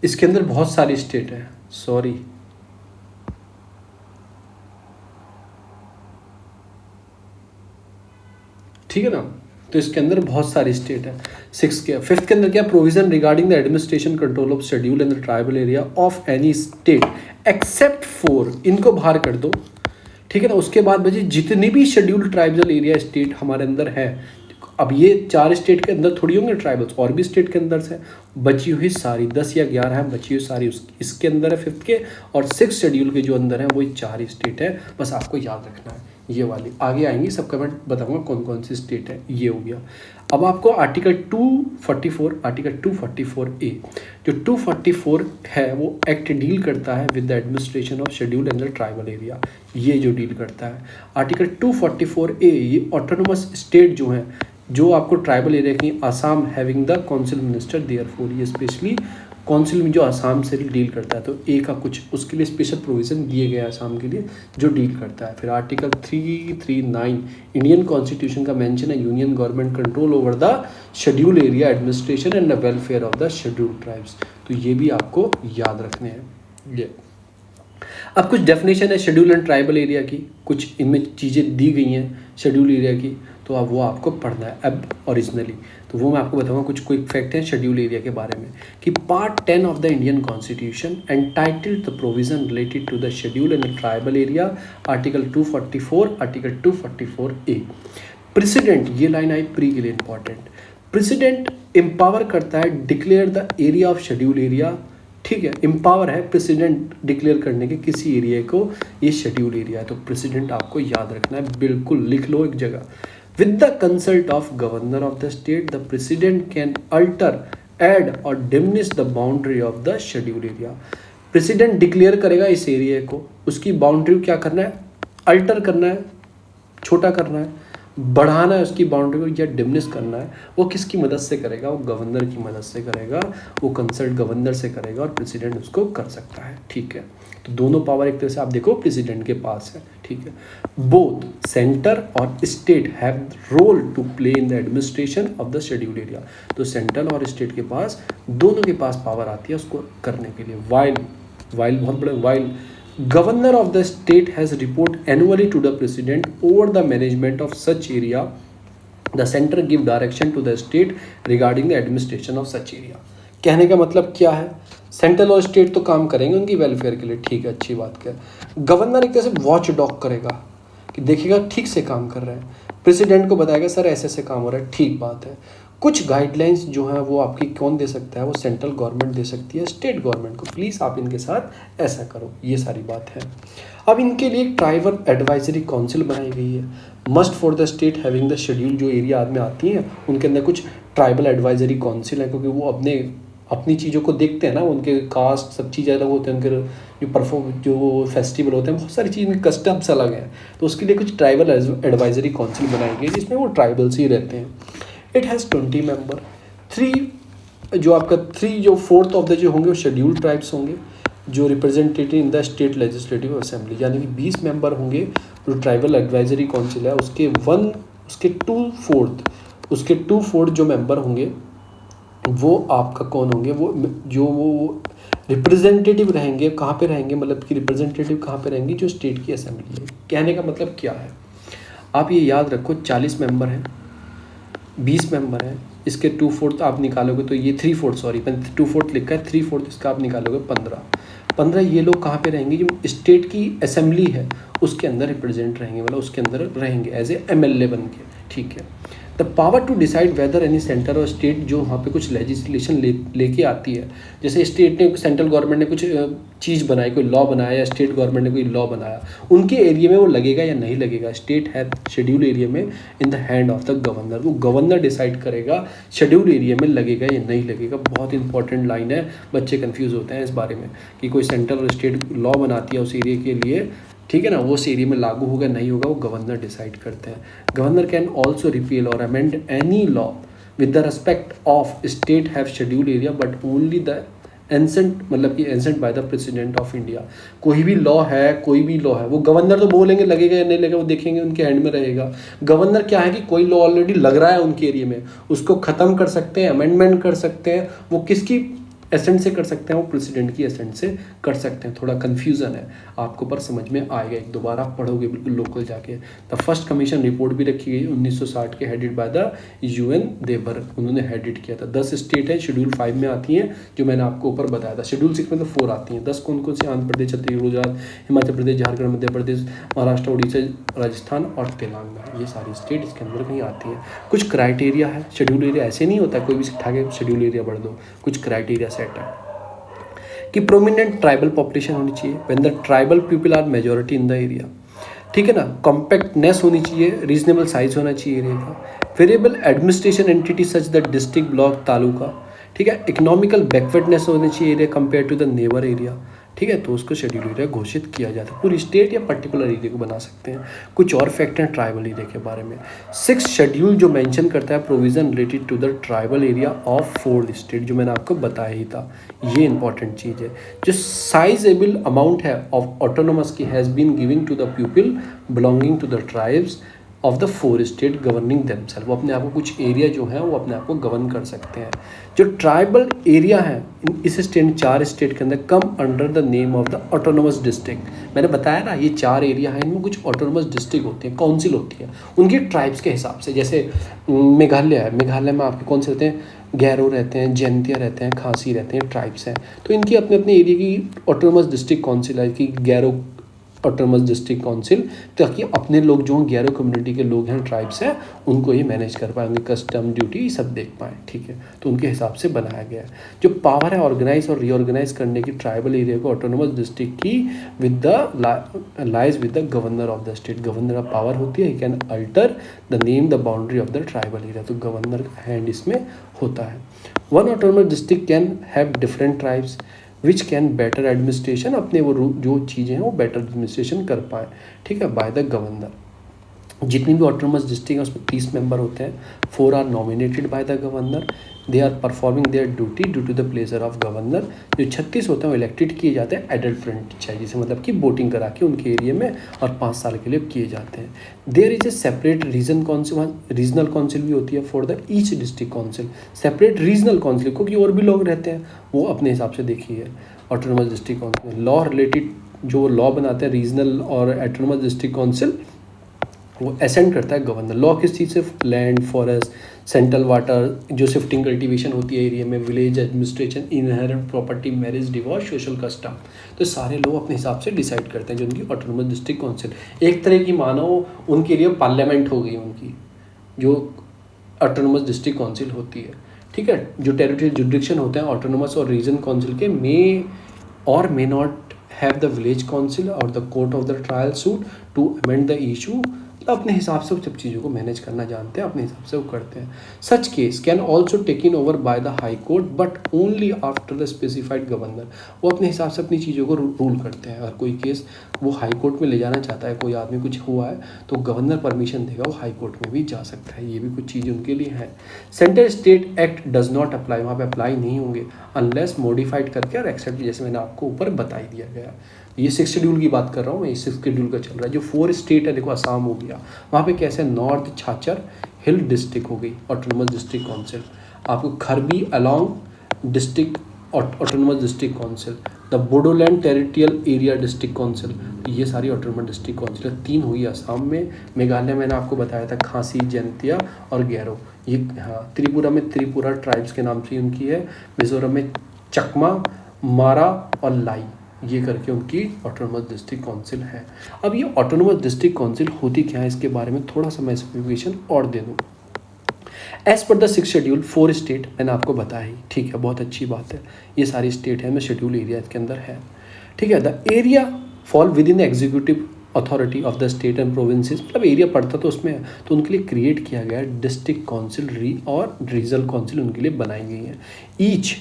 इसके अंदर बहुत सारी स्टेट है, सॉरी ठीक है ना। तो इसके अंदर बहुत सारी स्टेट है। 5th के अंदर क्या, provision regarding the administration control of schedule and the tribal area of any state except 4, इनको बाहर कर दो, ठीक है ना। उसके बाद बचे जितनी भी शेड्यूल ट्राइबल एरिया स्टेट हमारे अंदर है, अब ये 4 स्टेट के अंदर थोड़ी होंगे ट्राइबल्स, और भी स्टेट के अंदर से बची हुई सारी 10 या 11 है बची हुई सारी इसके अंदर है 5th के, और 6th शेड्यूल के जो अंदर है वो 4 स्टेट है। बस आपको याद रखना है ये वाली, आगे आएंगी सबका मैं बताऊंगा कौन कौन सी स्टेट है। ये हो गया। अब आपको आर्टिकल 244A, जो 244 है वो एक्ट डील करता है with the administration of schedule and the tribal area, ये जो डील करता है। आर्टिकल 244A ये ऑटोनोमस स्टेट जो है, जो आपको ट्राइबल एरिया की, Assam having the council minister, therefore ये स्पेशली काउंसिल में जो आसाम से डील करता है, तो ए का कुछ उसके लिए स्पेशल प्रोविज़न दिए गए आसाम के लिए जो डील करता है। फिर आर्टिकल 339 इंडियन कॉन्स्टिट्यूशन का मेंशन है, union government control over the schedule area administration and the welfare of the schedule tribes, तो ये भी आपको याद रखने हैं। ये अब कुछ डेफिनेशन है शेड्यूल एंड ट्राइबल एरिया की, कुछ इनमें चीज़ें दी गई हैं शेड्यूल एरिया की, तो अब वो आपको पढ़ना है अब ओरिजिनली। तो वो मैं आपको बताऊंगा कुछ क्विक फैक्ट हैं शेड्यूल एरिया के बारे में, कि part 10 of the Indian constitution entitled the provision related to the schedule and tribal area, article 244, article 244A। President, ये लाइन आई प्री के लिए इंपॉर्टेंट, प्रेसिडेंट एम्पावर करता है declare the area of schedule area, ठीक है, एम्पावर है president declare करने के किसी एरिया को, ये शेड्यूल एरिया है। तो प्रेसिडेंट आपको याद रखना है, बिल्कुल लिख लो एक जगह। With the consult of governor of the state the president can alter, add or diminish the boundary of the schedule area. President declare करेगा इस एरिया को, उसकी बाउंड्री क्या करना है, अल्टर करना है, छोटा करना है, बढ़ाना है उसकी बाउंड्री को, या डिमिनिश करना है। वो किसकी मदद से करेगा, वो गवर्नर की मदद से करेगा, वो कंसल्ट गवर्नर से करेगा और प्रेसिडेंट उसको कर सकता है, ठीक है। तो दोनों पावर एक तरह से आप देखो प्रेसिडेंट के पास है, ठीक है। बोथ सेंटर और state have role to play in the administration of the schedule area, तो सेंट्रल और स्टेट के पास, दोनों के पास पावर आती है उसको करने के लिए। वाइल बहुत बड़े, while Governor of the state has report annually to the president over the management of such area. The center give direction to the state regarding the administration of such area. कहने का मतलब क्या है, central और state तो काम करेंगे उनकी वेलफेयर के लिए, ठीक है, अच्छी बात क्या। गवर्नर एक तरह से वॉच डॉग करेगा कि देखेगा ठीक से काम कर रहे हैं, प्रेसिडेंट को बताएगा सर ऐसे ऐसे काम हो रहा है, ठीक बात है। कुछ गाइडलाइंस जो है वो आपकी कौन दे सकता है, वो सेंट्रल गवर्नमेंट दे सकती है स्टेट गवर्नमेंट को, प्लीज़ आप इनके साथ ऐसा करो, ये सारी बात है। अब इनके लिए एक ट्राइबल एडवाइजरी काउंसिल बनाई गई है, must for the state having the schedule, जो एरिया में आती हैं उनके अंदर कुछ ट्राइबल एडवाइजरी काउंसिल है, क्योंकि वो अपनी चीज़ों को देखते हैं ना, उनके कास्ट सब चीज़ अलग होते हैं, उनके जो फेस्टिवल होते हैं, बहुत सारी चीज़ कस्टम्स अलग हैं, तो उसके लिए कुछ ट्राइबल एडवाइजरी काउंसिल बनाई गई जिसमें वो ट्राइबल्स ही रहते हैं। इट हैज़ 20 मेंबर, 3 जो आपका 4th ऑफ द जो होंगे वो शेड्यूल ट्राइब्स होंगे, जो representative in the state legislative assembly, यानी कि 20 मेंबर होंगे। जो ट्राइबल एडवाइजरी काउंसिल है उसके 2/4 जो मेंबर होंगे वो आपका कौन होंगे, वो रिप्रेजेंटेटिव रहेंगे कहाँ पे रहेंगे, मतलब कि रिप्रेजेंटेटिव कहाँ पे रहेंगे, जो स्टेट की असेंबली है। कहने का मतलब क्या है, आप ये याद रखो 40 मेंबर हैं, 20 मेंबर हैं, इसके 2/4 आप निकालोगे तो ये 3/4, सॉरी मैंने 2/4 लिखा है, 3/4 इसका आप निकालोगे 15 ये लोग कहाँ पे रहेंगे, जो स्टेट की असेंबली है उसके अंदर रिप्रेजेंट रहेंगे, मतलब उसके अंदर रहेंगे एज ए MLA बन के, ठीक है। The power to decide whether any centre और स्टेट जो वहाँ पे कुछ लेजिस्लेशन लेके आती है, जैसे स्टेट ने, सेंट्रल गवर्नमेंट ने कुछ चीज़ बनाई, कोई लॉ बनाया, या स्टेट गवर्नमेंट ने कोई लॉ बनाया, उनके एरिया में वो लगेगा या नहीं लगेगा, स्टेट है शेड्यूल एरिया में in the hand of the governor, वो गवर्नर डिसाइड करेगा शेड्यूल एरिया में लगेगा या नहीं लगेगा। बहुत इंपॉर्टेंट लाइन है, बच्चे कंफ्यूज होते हैं इस बारे में कि कोई सेंट्रल और स्टेट लॉ बनाती है उस एरिया के लिए, ठीक है ना, वो उस एरिया में लागू होगा नहीं होगा वो गवर्नर डिसाइड करते हैं। गवर्नर कैन ऑल्सो रिपील और amend any law with the respect of state have schedule area but only the ancient, मतलब कि ancient by the president of India. कोई भी लॉ है वो गवर्नर तो बोलेंगे लगेगा या नहीं लगेगा, वो देखेंगे, उनके हैंड में रहेगा। गवर्नर क्या है कि कोई लॉ ऑलरेडी लग रहा है उनके एरिया में, उसको ख़त्म कर सकते हैं, अमेंडमेंट कर सकते हैं, वो किसकी एसेंट से कर सकते हैं, वो प्रेसिडेंट की एसेंट से कर सकते हैं। थोड़ा कन्फ्यूज़न है आपको, पर समझ में आएगा, एक दोबारा पढ़ोगे बिल्कुल लोकल जाके। द फर्स्ट कमीशन रिपोर्ट भी रखी गई 1960 के, हेडेड बाय द UN देवर, उन्होंने हेडेड किया था। 10 स्टेट है, शेड्यूल 5 में आती हैं, जो मैंने आपको ऊपर बताया था। शेड्यूल 6 में तो 4 आती हैं। 10 कौन कौन सी, आंध्र प्रदेश, छत्तीसगढ़, गुजरात, हिमाचल प्रदेश, झारखंड, मध्य प्रदेश, महाराष्ट्र, उड़ीसा, राजस्थान और तेलंगाना, ये सारी स्टेट इसके अंदर कहीं आती हैं। कुछ क्राइटेरिया है, शेड्यूल एरिया ऐसे नहीं होता कोई भी उठा के शेड्यूल एरिया बढ़ दो, कुछ क्राइटेरिया सेट है कि प्रोमिनेंट ट्राइबल पॉपुलेशन होनी चाहिए, when the tribal people are majority in the area, ठीक है ना, कॉम्पैक्टनेस होनी चाहिए, रीजनेबल साइज होना चाहिए एरिया का, variable administration entity such the district, block, taluka, ठीक है, इकोनॉमिकल बैकवर्डनेस होनी चाहिए area compare to the neighbour area, ठीक है, तो उसको शेड्यूल एरिया घोषित किया जाता है। पूरी स्टेट या पर्टिकुलर एरिया को बना सकते हैं। कुछ और फैक्ट हैं ट्राइबल एरिया के बारे में। 6 शेड्यूल जो मेंशन करता है provision related to the tribal area of 4 state, जो मैंने आपको बताया ही था, ये इंपॉर्टेंट चीज़ है। जो साइजेबल अमाउंट है ऑफ ऑटोनोमस की has been giving to the people belonging to the tribes of the 4 state governing themselves, वो अपने आप को कुछ एरिया जो है वो अपने आप को गवर्न कर सकते हैं। जो ट्राइबल एरिया है इस स्टेट, 4 स्टेट के अंदर, come under the name of the autonomous district. मैंने बताया ना, ये 4 एरिया है, इनमें कुछ ऑटोनोमस डिस्ट्रिक्ट होती है, काउंसिल होती है उनकी ट्राइब्स के हिसाब से। जैसे मेघालय है, मेघालय में आपके कौन से रहते हैं, गैरो रहते हैं, जैंतिया रहते हैं, खासी रहते हैं, ट्राइब्स हैं, तो इनकी अपने अपने एरिया की ऑटोनोमस डिस्ट्रिक्ट काउंसिल है कि गैरो ऑटोनोमस डिस्ट्रिक्ट काउंसिल, ताकि अपने लोग जो गैरो कम्युनिटी के लोग हैं, ट्राइब्स हैं, उनको ये मैनेज कर पाए, उनकी कस्टम ड्यूटी सब देख पाएँ, ठीक है, तो उनके हिसाब से बनाया गया है। जो पावर है ऑर्गेनाइज और रीऑर्गेनाइज करने की ट्राइबल एरिया को ऑटोनोमस डिस्ट्रिक्ट की with the lies with the governor of the state, governor का पावर होती है, he can alter the name the boundary of the tribal area, तो गवर्नर का हैंड इसमें होता है। One autonomous district can have different tribes which can better administration, अपने वो जो चीज़ें हैं वो बेटर एडमिनिस्ट्रेशन कर पाए, ठीक है, बाय द गवर्नर। जितनी भी ऑटोनोमस डिस्ट्रिक्ट है उसमें 30 मेंबर होते हैं, 4 are nominated by the governor, they are performing their duty due to the pleasure of governor. जो 36 होते हैं वो इलेक्टेड किए जाते हैं एडल्ट फ्रेंचाइज, जिसे मतलब कि वोटिंग करा के उनके एरिया में, और 5 साल के लिए किए जाते हैं। There is a separate region council, regional council भी होती है for the each district council, separate regional council, क्योंकि और भी लोग रहते हैं, वो अपने हिसाब से देखिए। Autonomous district council law related, जो लॉ बनाते हैं रीजनल और ऑटोनोमस डिस्ट्रिक्ट काउंसिल, वो असेंट करता है गवर्नर। लॉ किस चीज़ से, लैंड, फॉरेस्ट, सेंट्रल वाटर, जो शिफ्टिंग कल्टीवेशन होती है एरिया में, village administration, inherent property, marriage, divorce, social custom, तो सारे लोग अपने हिसाब से डिसाइड करते हैं। जो उनकी ऑटोनोमस डिस्ट्रिक्ट काउंसिल, एक तरह की मानो उनके लिए पार्लियामेंट हो गई उनकी, जो ऑटोनोमस डिस्ट्रिक्ट काउंसिल होती है, ठीक है। जो टेरिटोरियल जुडिक्शन होते हैं ऑटोनोमस और रीजन काउंसिल के, may or may not have the village council or the court of the trial suit to amend the issue, अपने हिसाब से वो सब चीज़ों को मैनेज करना जानते हैं, अपने हिसाब से वो करते हैं। Such case can also taken over by the high court but only after the specified governor, वो अपने हिसाब से अपनी चीज़ों को रूल करते हैं। अगर कोई केस वो हाई कोर्ट में ले जाना चाहता है, कोई आदमी कुछ हुआ है, तो गवर्नर परमिशन देगा, वो हाई कोर्ट में भी जा सकता है। ये भी कुछ चीज़ें उनके लिए हैं। Central state act does not apply, वहाँ पे अप्लाई नहीं होंगे अनलेस मॉडिफाइड करके और एक्सेप्ट, जैसे मैंने आपको ऊपर बता ही दिया गया। ये 6 शेड्यूल की बात कर रहा हूँ मैं, 6 शेड्यूल का चल रहा है। जो 4 स्टेट है, देखो असम हो गया, वहाँ पे कैसे, नॉर्थ छाछर हिल डिस्ट्रिक्ट हो गई ऑटोनोमस डिस्ट्रिक्ट काउंसिल, आपको Kharbi along district autonomous district council, the Bodoland territorial area district council, ये सारी ऑटोनोमस डिस्ट्रिक्ट काउंसिल। 3 हुई असम में, मेघालय मैंने आपको बताया था खासी, जैंतिया और गैरो। ये हाँ, त्रिपुरा में त्रिपुरा ट्राइब्स के नाम से उनकी है, मिजोरम में चकमा, मारा और लाई, ये करके उनकी ऑटोनोमस डिस्ट्रिक्ट काउंसिल है। अब ये ऑटोनोमस डिस्ट्रिक्ट काउंसिल होती क्या है, इसके बारे में थोड़ा सा मैं एक्सप्लेनेशन और दे दूँ। As per the 6th schedule 4 state मैंने आपको बताया ही, ठीक है, बहुत अच्छी बात है। ये सारी स्टेट है, मैं शेड्यूल एरिया इसके अंदर है, ठीक है। The area fall with in the executive authority of the state and provinces, मतलब एरिया पड़ता तो उसमें, तो उनके लिए क्रिएट किया गया है डिस्ट्रिक्ट काउंसिल और रीजनल काउंसिल उनके लिए बनाई गई हैं। ईच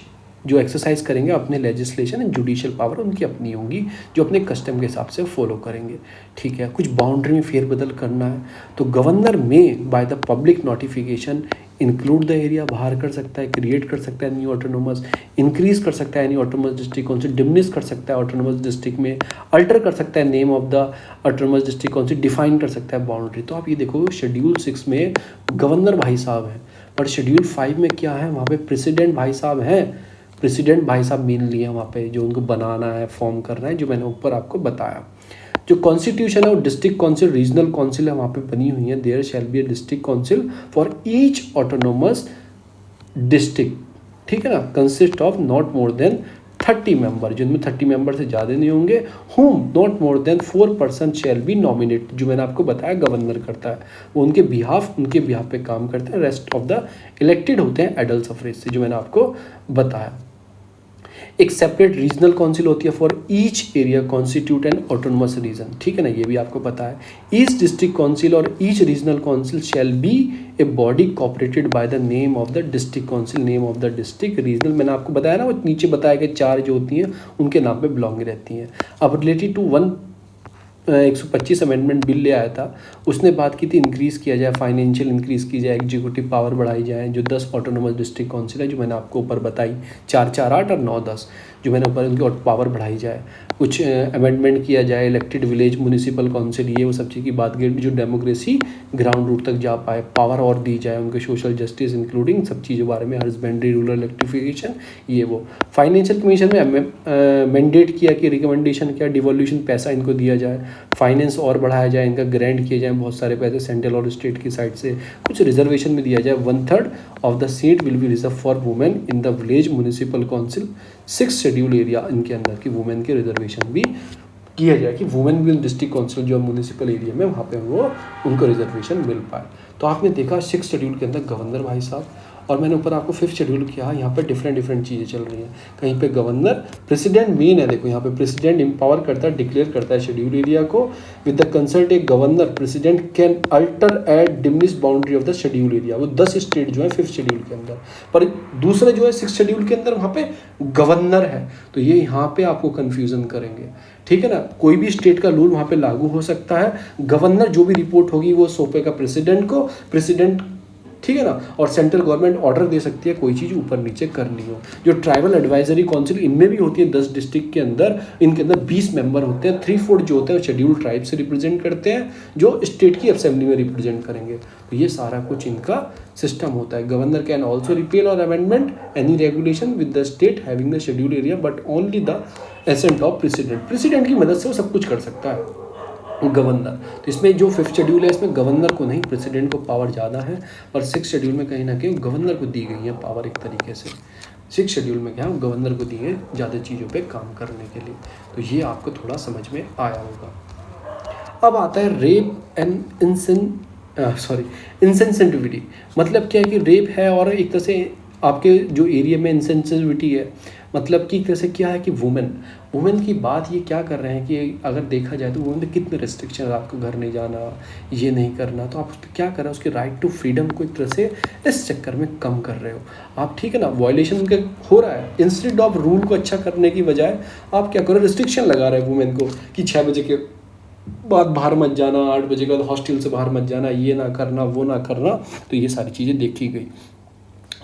जो एक्सरसाइज करेंगे अपने लेजिस्लेशन एंड जुडिशियल पावर उनकी अपनी होंगी, जो अपने कस्टम के हिसाब से फॉलो करेंगे, ठीक है। कुछ बाउंड्री में फेरबदल करना है तो गवर्नर में by the public notification include the area, बाहर कर सकता है, क्रिएट कर सकता है न्यू ऑटोनोमस, इंक्रीज कर सकता है new autonomous district council, diminish कर सकता है ऑटोनोमस डिस्ट्रिक्ट में, अल्टर कर सकता है name of the autonomous district council, define कर सकता है बाउंड्री। तो आप ये देखो शेड्यूल 6 में गवर्नर भाई साहब हैं, पर शेड्यूल 5 में क्या है, वहाँ पे प्रेसिडेंट भाई साहब हैं, प्रेसिडेंट भाई साहब मेन लिए वहाँ पे, जो उनको बनाना है, फॉर्म करना है, जो मैंने ऊपर आपको बताया। जो कॉन्स्टिट्यूशन है वो डिस्ट्रिक्ट काउंसिल, रीजनल काउंसिल है वहाँ पे बनी हुई है। There shall be a district council for each autonomous district, ठीक है ना, consist of not more than 30 member, जिनमें 30 मेंबर से ज़्यादा नहीं होंगे। Whom not more than 4 person shall be nominate, जो मैंने आपको बताया गवर्नर करता है, वो उनके बिहाफ पे काम करते हैं। रेस्ट ऑफ द इलेक्टेड होते हैं एडल्ट सफरेज से, जो मैंने आपको बताया। एक सेपरेट रीजनल काउंसिल होती है for each area constitute and autonomous region, ठीक है ना, ये भी आपको पता है। ईच डिस्ट्रिक्ट काउंसिल और each regional council shall be a body corporated by the name of the district council, name of the district. Regional मैंने आपको बताया ना, वो नीचे बताए गए 4 जो होती हैं उनके नाम पे बिलोंग रहती हैं। अब रिलेटेड टू 125 अमेंडमेंट बिल ले आया था, उसने बात की थी इंक्रीज़ किया जाए, फाइनेंशियल इंक्रीज़ की जाए, एग्जीक्यूटिव पावर बढ़ाई जाए। जो 10 ऑटोनोमस डिस्ट्रिक्ट काउंसिल है, जो मैंने आपको ऊपर बताई, 4, 4, 8 और 9, 10, जो मैंने ऊपर उनकी पावर बढ़ाई जाए। कुछ अमेंडमेंट किया जाए, इलेक्टेड विलेज म्यूनिसिपल काउंसिल, ये वो सब चीज़ की बात की, जो डेमोक्रेसी ग्राउंड रूट तक जा पाए, पावर और दी जाए उनके, सोशल जस्टिस इंक्लूडिंग सब चीज़ों बारे में, हस्बेंड्री, रूरल इलेक्ट्रिफिकेशन, ये वो। फाइनेंशियल कमीशन में मैंडेट किया कि रिकमेंडेशन क्या, डिवोल्यूशन पैसा इनको दिया जाए, फाइनेंस और बढ़ाया जाए, इनका ग्रांट किए जाए बहुत सारे पैसे सेंट्रल और स्टेट की साइड से, कुछ रिजर्वेशन में दिया जाए। 1/3 of the seat will be reserve for women in the village municipal council. 6 schedule area इनके अंदर की वुमेन के रिजर्वेशन भी किया जाए कि वुमेन भी डिस्ट्रिक्ट काउंसिल जो म्यूनिसिपल एरिया में वहाँ पे वो उनको रिजर्वेशन मिल पाए। तो आपने देखा 6 शेड्यूल के अंदर गवर्नर भाई साहब, और मैंने ऊपर आपको 5th शेड्यूल किया, यहाँ पे डिफरेंट चीज़ें चल रही हैं। कहीं पे गवर्नर, प्रेसिडेंट मेन है, देखो यहाँ पे प्रेसिडेंट एम्पावर करता है, डिक्लेयर करता है शेड्यूल एरिया को। विद द कंसल्ट एक governor, president can alter at diminish boundary of the schedule area. वो 10 स्टेट जो है 5th शेड्यूल के अंदर, पर दूसरा जो है 6th शेड्यूल के अंदर वहाँ पे गवर्नर है, तो ये यहाँ पे आपको कन्फ्यूजन करेंगे, ठीक है ना। कोई भी स्टेट का रूल वहाँ पे लागू हो सकता है। गवर्नर जो भी रिपोर्ट होगी वो सौंपेगा प्रेसिडेंट को, प्रेसिडेंट, ठीक है ना, और सेंट्रल गवर्नमेंट ऑर्डर दे सकती है कोई चीज़ ऊपर नीचे करनी हो। जो ट्राइबल एडवाइजरी काउंसिल इनमें भी होती है 10 डिस्ट्रिक्ट के अंदर, इनके अंदर 20 मेंबर होते हैं। 3/4 जो होते हैं शेड्यूल ट्राइब से रिप्रेजेंट करते हैं, जो स्टेट की असेंबली में रिप्रेजेंट करेंगे। तो ये सारा कुछ इनका सिस्टम होता है। गवर्नर कैन ऑल्सो रिपील और amendment any regulation with the state having the schedule area but only the ascent of president. President की मदद से वो सब कुछ कर सकता है गवर्नर। तो इसमें जो 5th शेड्यूल है इसमें गवर्नर को नहीं, प्रेसिडेंट को पावर ज़्यादा है, और 6th शेड्यूल में कहीं ना कहीं गवर्नर को दी गई है पावर एक तरीके से। 6th शेड्यूल में क्या गवर्नर को दी है ज़्यादा चीज़ों पे काम करने के लिए। तो ये आपको थोड़ा समझ में आया होगा। अब आता है रेप एंड इंसेंसिटिविटी। मतलब क्या है कि रेप है और एक तरह से आपके जो एरिया में इंसेंसिटिविटी है, मतलब कि कैसे क्या है कि वुमेन की बात ये क्या कर रहे हैं कि अगर देखा जाए तो वुमेन पे कितने रिस्ट्रिक्शन है, आपको घर नहीं जाना, ये नहीं करना, तो आप उस पर क्या कर रहे हो, उसके राइट टू फ्रीडम को एक तरह से इस चक्कर में कम कर रहे हो आप, ठीक है ना। वायलेशन उनके हो रहा है, इंस्टेड ऑफ रूल को अच्छा करने की बजाय आप क्या करो, रिस्ट्रिक्शन लगा रहे हो वुमेन को कि 6 बजे के बाद बाहर मत जाना, 8 बजे के बाद हॉस्टल से बाहर मत जाना, ये ना करना, वो ना करना। तो ये सारी चीज़ें देखी गई।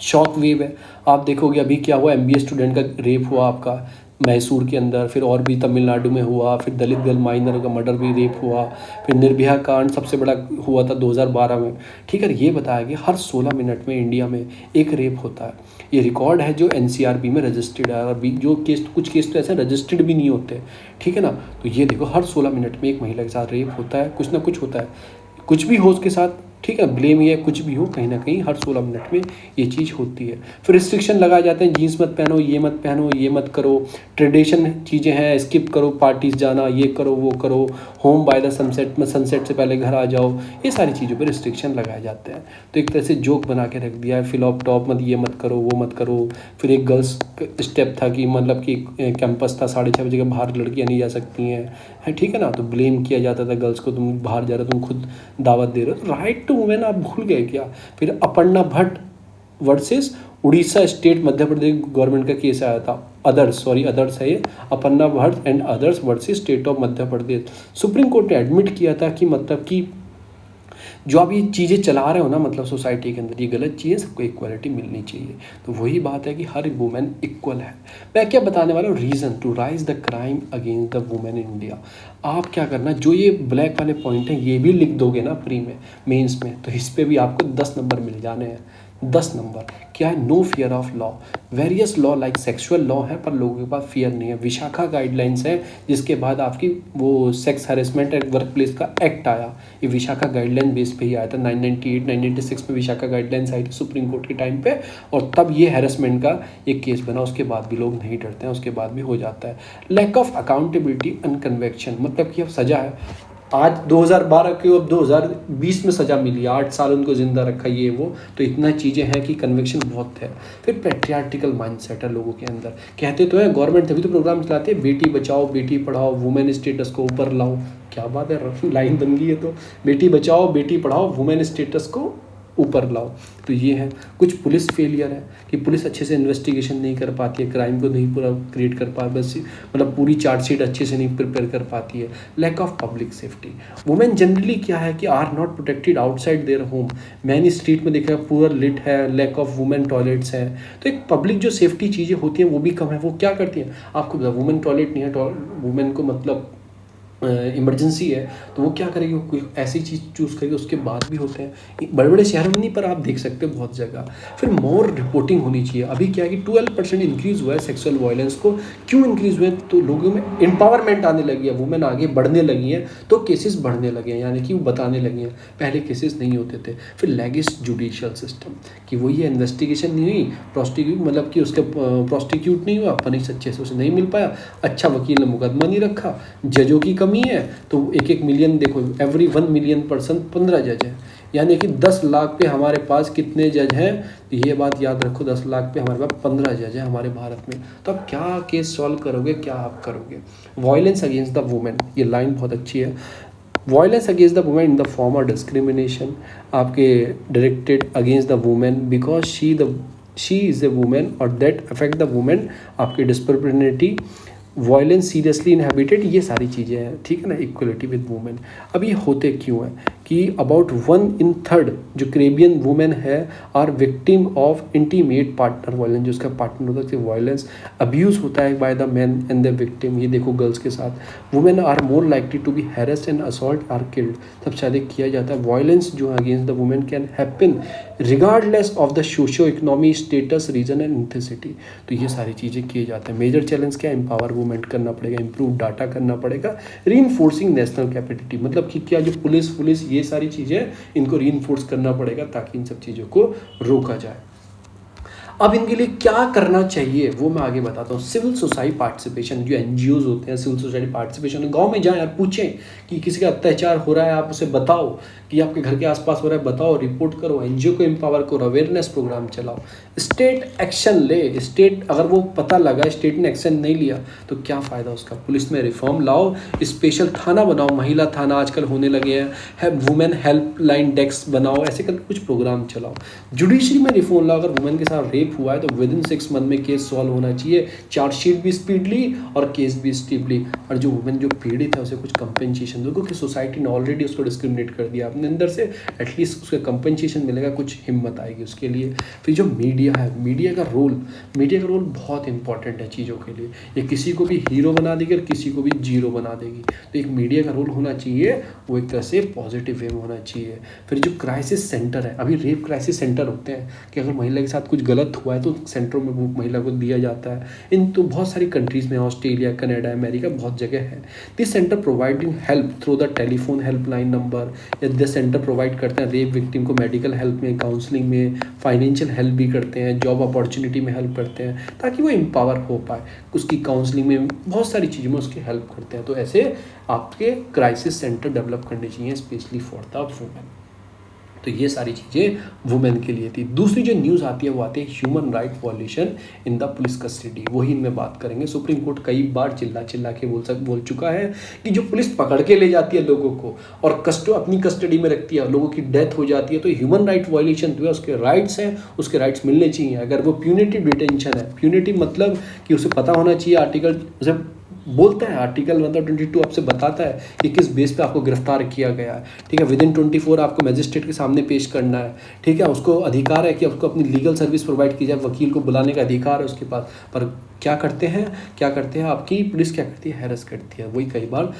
शॉक वेव है, आप देखोगे अभी क्या हुआ, MBA स्टूडेंट का रेप हुआ आपका, मैसूर के अंदर, फिर और भी तमिलनाडु में हुआ, फिर दलित गर्ल माइनर का मर्डर भी, रेप हुआ, फिर निर्भया कांड सबसे बड़ा हुआ था 2012 में। ठीक है, ये बताया कि हर 16 मिनट में इंडिया में एक रेप होता है। ये रिकॉर्ड है जो NCRB में रजिस्टर्ड है, और जो केस, कुछ केस तो ऐसे रजिस्टर्ड भी नहीं होते। ठीक है ना, तो ये देखो हर 16 मिनट में एक महिला के साथ रेप होता है, कुछ ना कुछ होता है, कुछ भी हो उसके साथ। ठीक है, ब्लेम ये कुछ भी हो, कहीं ना कहीं हर 16 मिनट में ये चीज़ होती है। फिर रिस्ट्रिक्शन लगाए जाते हैं, जीन्स मत पहनो, ये मत पहनो, ये मत करो, ट्रेडिशन चीज़ें हैं, स्किप करो, पार्टीज जाना, ये करो वो करो, होम बाय द सनसेट में, सनसेट से पहले घर आ जाओ, ये सारी चीज़ों पर रिस्ट्रिक्शन लगाए जाते हैं। तो एक तरह से जोक बना के रख दिया है, फिलॉप टॉप मत, ये मत करो, वो मत करो। फिर एक गर्ल्स स्टेप था कि मतलब कि कैंपस था, 6:30 बजे के बाहर लड़कियाँ नहीं जा सकती हैं, ठीक है ना, तो ब्लेम किया जाता था गर्ल्स को, तुम बाहर जा रहे हो, तुम खुद दावत दे रहे हो। राइट टू वुमेन आप भूल गए क्या? फिर Aparna Bhatt versus Orissa state Madhya Pradesh government का केस आया था, अदर्स है ये, Aparna Bhatt and others versus state of Madhya Pradesh. Supreme court ने एडमिट किया था कि मतलब कि जो आप ये चीज़ें चला रहे हो ना, मतलब सोसाइटी के अंदर ये गलत चीज़ें, सबको इक्वालिटी मिलनी चाहिए। तो वही बात है कि हर वुमेन इक्वल है। मैं क्या बताने वाला हूँ, reason to rise the crime against the women in India. आप क्या करना, जो ये ब्लैक वाले पॉइंट हैं ये भी लिख दोगे ना प्री में, मेंस में, तो इस पर भी आपको 10 नंबर मिल जाने हैं। 10 नंबर क्या है? No fear of law. Various law like sexual law है, पर लोगों के पास फियर नहीं है। विशाखा गाइडलाइंस है, जिसके बाद आपकी वो sex harassment at work place का एक्ट आया, ये विशाखा गाइडलाइन बेस पे ही आया था। 998-996 में विशाखा गाइडलाइंस आई थी सुप्रीम कोर्ट के टाइम पे, और तब ये हैरेसमेंट का एक केस बना। उसके बाद भी लोग नहीं डरते हैं, उसके बाद भी हो जाता है। Lack of accountability and conviction, मतलब कि अब सजा है, आज 2012 के, अब 2020 में सज़ा मिली, 8 साल उनको ज़िंदा रखा, ये वो, तो इतना चीज़ें हैं कि कन्विक्शन बहुत है। फिर पैट्रियार्टिकल माइंडसेट है लोगों के अंदर। कहते तो है गवर्नमेंट तभी तो प्रोग्राम चलाते हैं, बेटी बचाओ बेटी पढ़ाओ, वुमेन स्टेटस को ऊपर लाओ। क्या बात है, लाइन बन गई है। तो बेटी बचाओ बेटी पढ़ाओ, वुमेन स्टेटस को ऊपर लाओ। तो ये है। कुछ पुलिस फेलियर है कि पुलिस अच्छे से इन्वेस्टिगेशन नहीं कर पाती है, क्राइम को नहीं पूरा क्रिएट कर पा, बस मतलब पूरी चार्जशीट अच्छे से नहीं प्रिपेयर कर पाती है। Lack of public safety. Women generally क्या है कि are not protected outside their home. मैंने स्ट्रीट में देखा पूरा लिट है, लैक ऑफ वुमेन टॉयलेट्स हैं। तो एक पब्लिक जो सेफ्टी चीज़ें होती हैं वो भी कम है। वो क्या करती हैं, आपको पता, वुमेन टॉयलेट नहीं है, वुमेन को मतलब इमरजेंसी है, तो वो क्या करेगी, कोई ऐसी चीज़ चूज़ करेगी। उसके बाद भी होते हैं बड़े बड़े शहरों में नहीं, पर आप देख सकते हो बहुत जगह। फिर मोर रिपोर्टिंग होनी चाहिए। अभी क्या है कि 12% इंक्रीज़ हुआ है सेक्सुअल वायलेंस को। क्यों इंक्रीज़ हुए? तो लोगों में एम्पावरमेंट आने लगी है, वुमेन आगे बढ़ने लगी हैं, तो केसेस बढ़ने लगे हैं, यानी कि वो बताने लगे हैं, पहले केसेस नहीं होते थे। फिर लैगिश जुडिशियल सिस्टम, कि वो ये इन्वेस्टिगेशन नहीं हुई, प्रोस्टिक्यूट मतलब कि उसके प्रोस्टिक्यूट नहीं हुआ, पनिश अच्छे से उसे नहीं मिल पाया, अच्छा वकील ने मुकदमा नहीं रखा, जजों की कमी है। तो 1-1 मिलियन, देखो एवरी 1 मिलियन पर्सन 15 जज हैं, यानी कि 10 लाख पे हमारे पास कितने जज हैं? तो ये बात याद रखो, 10 लाख पे हमारे पास 15 जज हैं हमारे भारत में। तो अब क्या केस सॉल्व करोगे, क्या आप करोगे? वायलेंस अगेंस्ट द वुमेन, ये लाइन बहुत अच्छी है। Violence against the women in the form of discrimination, आपके directed against the women because she is a women और दैट अफेक्ट द वुमेन, आपकी डिस्क्रिमिनेटी, वायलेंस सीरियसली इनहेबिटेड, ये सारी चीज़ें हैं। ठीक है ना, इक्वलिटी विद वुमेन। अब ये होते क्यों है कि अबाउट 1/3 जो कैरेबियन वुमेन है are victim of intimate partner violence, जो उसका पार्टनर होता है, वायलेंस अब्यूज़ होता है by the man and the victim. ये देखो गर्ल्स के साथ। Women are more likely to be harassed and assault or killed, तब शायद किया जाता है। वायलेंस जो है against the women can happen regardless of the socio economy status region and intensity. तो ये सारी चीज़ें किए जाते हैं। मेजर चैलेंज क्या है? एम्पावरमेंट करना पड़ेगा, इंप्रूव डाटा करना पड़ेगा, रीइंफोर्सिंग नेशनल कैपेसिटी, मतलब कि क्या जो पुलिस ये सारी चीज़ें इनको रीइंफोर्स करना पड़ेगा ताकि इन सब चीज़ों को रोका जाए। अब इनके लिए क्या करना चाहिए वो मैं आगे बताता हूँ। सिविल सोसाइटी पार्टिसिपेशन, जो NGOs होते हैं, सिविल सोसाइटी पार्टिसिपेशन, गांव में जाएं और पूछें कि किसी का अत्याचार हो रहा है, आप उसे बताओ कि आपके घर के आसपास हो रहा है, बताओ, रिपोर्ट करो, NGO को एम्पावर करो, अवेयरनेस प्रोग्राम चलाओ, स्टेट एक्शन ले। स्टेट अगर वो पता लगा स्टेट ने एक्शन नहीं लिया तो क्या फ़ायदा उसका? पुलिस में रिफॉर्म लाओ, स्पेशल थाना बनाओ, महिला थाना आजकल होने लगे हैं, वुमेन हेल्पलाइन डेस्क बनाओ, ऐसे करके कुछ प्रोग्राम चलाओ। जुडिशरी में रिफॉर्म लाओ। अगर वुमेन के साथ रेप हुआ है तो विद इन 6 मंथ में केस सॉल्व होना चाहिए, चार्जशीट भी स्पीडली और केस भी स्पीडली। और जो वुमेन जो पीड़ित है उसे कुछ कंपेंसेशन दो, क्योंकि सोसाइटी ने ऑलरेडी उसको डिस्क्रिमिनेट कर दिया, अपने अंदर से, एटलीस्ट उसका कंपनसेशन मिलेगा, कुछ हिम्मत आएगी उसके लिए। फिर जो मीडिया है, मीडिया का रोल बहुत इंपॉर्टेंट है चीज़ों के लिए। ये किसी को भी हीरो बना देगी और किसी को भी जीरो बना देगी। तो एक मीडिया का रोल होना चाहिए, वो एक तरह से पॉजिटिव वे में होना चाहिए। फिर जो क्राइसिस सेंटर है, अभी रेप क्राइसिस सेंटर होते हैं कि अगर महिला के साथ कुछ गलत हुआ है तो सेंटरों में वो महिला को दिया जाता है। इन तो बहुत सारी कंट्रीज़ में, ऑस्ट्रेलिया, कनाडा, अमेरिका, बहुत जगह है। This centre providing help through the telephone helpline number, या दिस सेंटर प्रोवाइड करते हैं रेप विक्टिम को मेडिकल हेल्प में, काउंसलिंग में, फाइनेंशियल हेल्प भी करते हैं, जॉब अपॉर्चुनिटी में हेल्प करते हैं ताकि वो एम्पावर हो पाए। उसकी काउंसलिंग में, बहुत सारी चीज़ों में उसकी हेल्प करते हैं। तो ऐसे आपके क्राइसिस सेंटर डेवलप करने चाहिए, स्पेशली फॉर द वुमेन। तो ये सारी चीज़ें वुमेन के लिए थी। दूसरी जो न्यूज़ आती है वो आती है human right violation in the police custody, वही इनमें बात करेंगे। सुप्रीम कोर्ट कई बार चिल्ला के बोल चुका है कि जो पुलिस पकड़ के ले जाती है लोगों को और अपनी कस्टडी में रखती है, लोगों की डेथ हो जाती है, तो ह्यूमन राइट वॉल्यूशन तो है, उसके राइट्स हैं, उसके राइट्स मिलने चाहिए। अगर वो प्यूनिटिव डिटेंशन है, प्यूनिटिव मतलब कि उसे पता होना चाहिए, आर्टिकल उसे बोलता है, आर्टिकल 122 आपसे बताता है कि किस बेस पे आपको गिरफ्तार किया गया है, ठीक है। विदिन 24 आपको मैजिस्ट्रेट के सामने पेश करना है, ठीक है। उसको अधिकार है कि उसको अपनी लीगल सर्विस प्रोवाइड की जाए, वकील को बुलाने का अधिकार है उसके पास। पर क्या करते हैं आपकी पुलिस, क्या करती है, हैरेस करती है। वही कई बार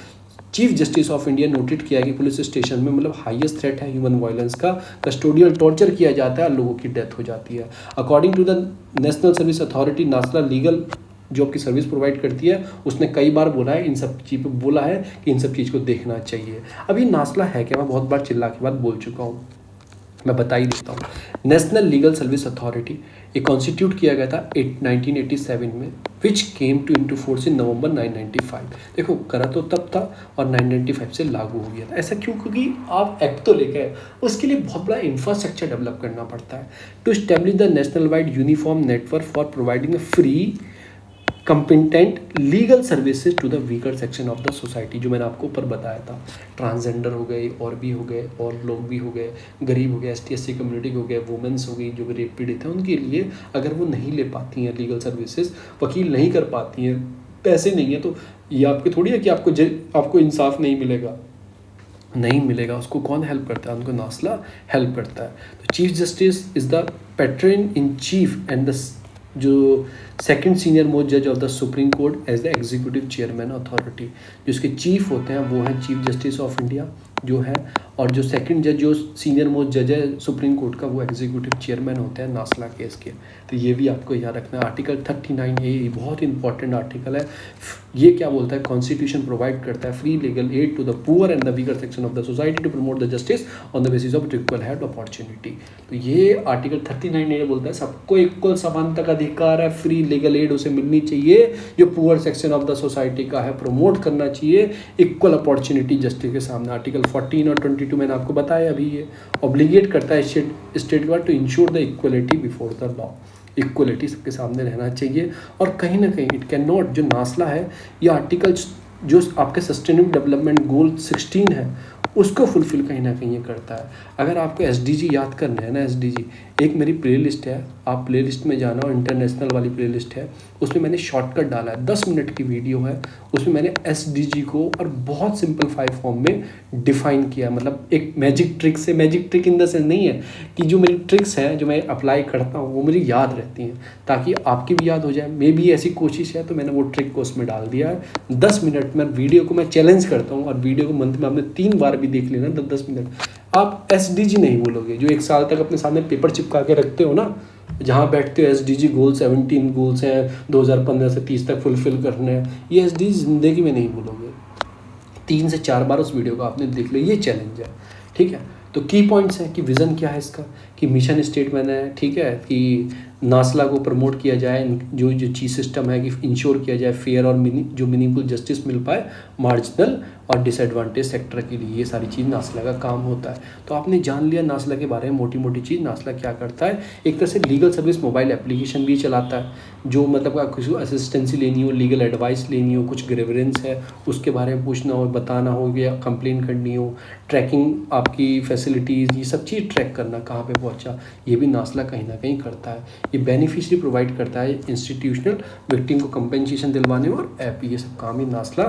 chief justice of India noted किया कि पुलिस स्टेशन में मतलब हाईएस्ट थ्रेट है ह्यूमन वायलेंस का, कस्टोडियल टॉर्चर किया जाता है, लोगों की डेथ हो जाती है। According to the national service authority, नासला लीगल जो आपकी सर्विस प्रोवाइड करती है, उसने कई बार बोला है इन सब चीज़ पे, बोला है कि इन सब चीज़ को देखना चाहिए। अभी नासला है क्या, मैं बहुत बार चिल्ला के बाद बोल चुका हूँ, मैं बता ही देता हूँ। नेशनल लीगल सर्विस अथॉरिटी ये कॉन्स्टिट्यूट किया गया था 1987 में, which came to into force in November 1995। देखो करा तो तब था और 1995 से लागू हो गया था। ऐसा क्यों? क्योंकि आप एक्ट तो लेके आए, उसके लिए बहुत बड़ा इंफ्रास्ट्रक्चर डेवलप करना पड़ता है। To establish the national wide uniform network for providing a free competent legal services to the weaker section of the society, जो मैंने आपको ऊपर बताया था। ट्रांसजेंडर हो गए, और भी हो गए, और लोग भी हो गए, गरीब हो गए, ST/SC कम्युनिटी हो गए, वुमेन्स हो गई जो रेप पीड़ित हैं, उनके लिए अगर वो नहीं ले पाती हैं लीगल सर्विसेज, वकील नहीं कर पाती हैं, पैसे नहीं है, तो ये आपके थोड़ी है कि आपको इंसाफ नहीं मिलेगा। उसको कौन हेल्प करता है? उनको नासला हेल्प करता है। तो chief justice is the patron in chief and the जो सेकंड सीनियर मोस्ट जज of the supreme court as the executive chairman authority. जो इसके चीफ होते हैं वो हैं चीफ जस्टिस ऑफ इंडिया जो है, और जो सेकंड जज जो सीनियर मोस्ट जज है सुप्रीम कोर्ट का, वो एग्जीक्यूटिव चेयरमैन होते हैं नासला केस के। तो ये भी आपको याद रखना है। आर्टिकल 39A बहुत इंपॉर्टेंट आर्टिकल है। ये क्या बोलता है? कॉन्स्टिट्यूशन प्रोवाइड करता है free legal aid to the poor and the weaker section of the society to promote the justice on the basis of equal head opportunity. तो ये आर्टिकल 39A बोलता है सबको इक्वल समानता का अधिकार है, फ्री लीगल एड उसे मिलनी चाहिए जो poor section of the society का है, प्रमोट करना चाहिए इक्वल अपॉर्चुनिटी जस्टिस के सामने। आर्टिकल 14 और 22 मैंने आपको बताया अभी, ये ऑब्लिगेट करता है state government to ensure the equality before the law. Equality सबके सामने रहना चाहिए। और कहीं ना कहीं इट कैन नॉट, जो नासला है ये आर्टिकल जो आपके सस्टेनेबल डेवलपमेंट गोल 16 है उसको फुलफिल कहीं ना कहीं ये करता है। अगर आपको SDG याद करना है ना, SDG एक मेरी प्लेलिस्ट है, आप प्लेलिस्ट में जाना, और इंटरनेशनल वाली प्लेलिस्ट है, उसमें मैंने शॉर्टकट डाला है, 10 मिनट की वीडियो है, उसमें मैंने SDG को और बहुत सिंपलीफाई फॉर्म में डिफाइन किया। मतलब एक मैजिक ट्रिक से, magic trick in the sense नहीं है कि जो मेरी ट्रिक्स हैं जो मैं अप्लाई करता हूँ वो मुझे याद रहती हैं, ताकि आपकी भी याद हो जाए। मे भी ऐसी कोशिश है, तो मैंने वो ट्रिक को उसमें डाल दिया है। 10 मिनट में वीडियो को मैं चैलेंज करता हूँ, और वीडियो को मंथ में आपने 3 बार भी देख लेना, 10 मिनट आप SDG नहीं बोलोगे। जो 1 साल तक अपने सामने पेपर चिपका के रखते हो ना, जहाँ बैठते हो SDG गोल 17 गोल्स हैं 2015 से 30 तक फुलफिल करने हैं, ये SDG ज़िंदगी में नहीं बोलोगे। 3 से 4 बार उस वीडियो को आपने देख लिया, ये चैलेंज है, ठीक है। तो की पॉइंट्स हैं कि विज़न क्या है इसका, कि मिशन स्टेटमेंट है, ठीक है, कि नासला को प्रमोट किया जाए, जो चीज़ सिस्टम है कि इंश्योर किया जाए फेयर और जो मीनिंगफुल जस्टिस मिल पाए मार्जिनल और डिसएडवांटेज सेक्टर के लिए। ये सारी चीज़ नासला का काम होता है। तो आपने जान लिया नासला के बारे में मोटी मोटी चीज़। नासला क्या करता है? एक तरह से लीगल सर्विस मोबाइल एप्लीकेशन भी चलाता है, जो मतलब कुछ असिस्टेंसी लेनी हो, लीगल एडवाइस लेनी हो, कुछ ग्रेवरेंस है उसके बारे में पूछना हो, बताना हो, या कंप्लेन करनी हो, ट्रैकिंग आपकी फैसिलिटीज़, ये सब चीज़ ट्रैक करना, कहाँ पे पहुँचा, ये भी नासला कहीं ना कहीं करता है। ये बेनिफिशियरी प्रोवाइड करता है इंस्टीट्यूशनल विक्टिम को कंपेंसेशन दिलवाने और ऐप, ये सब काम ही नासला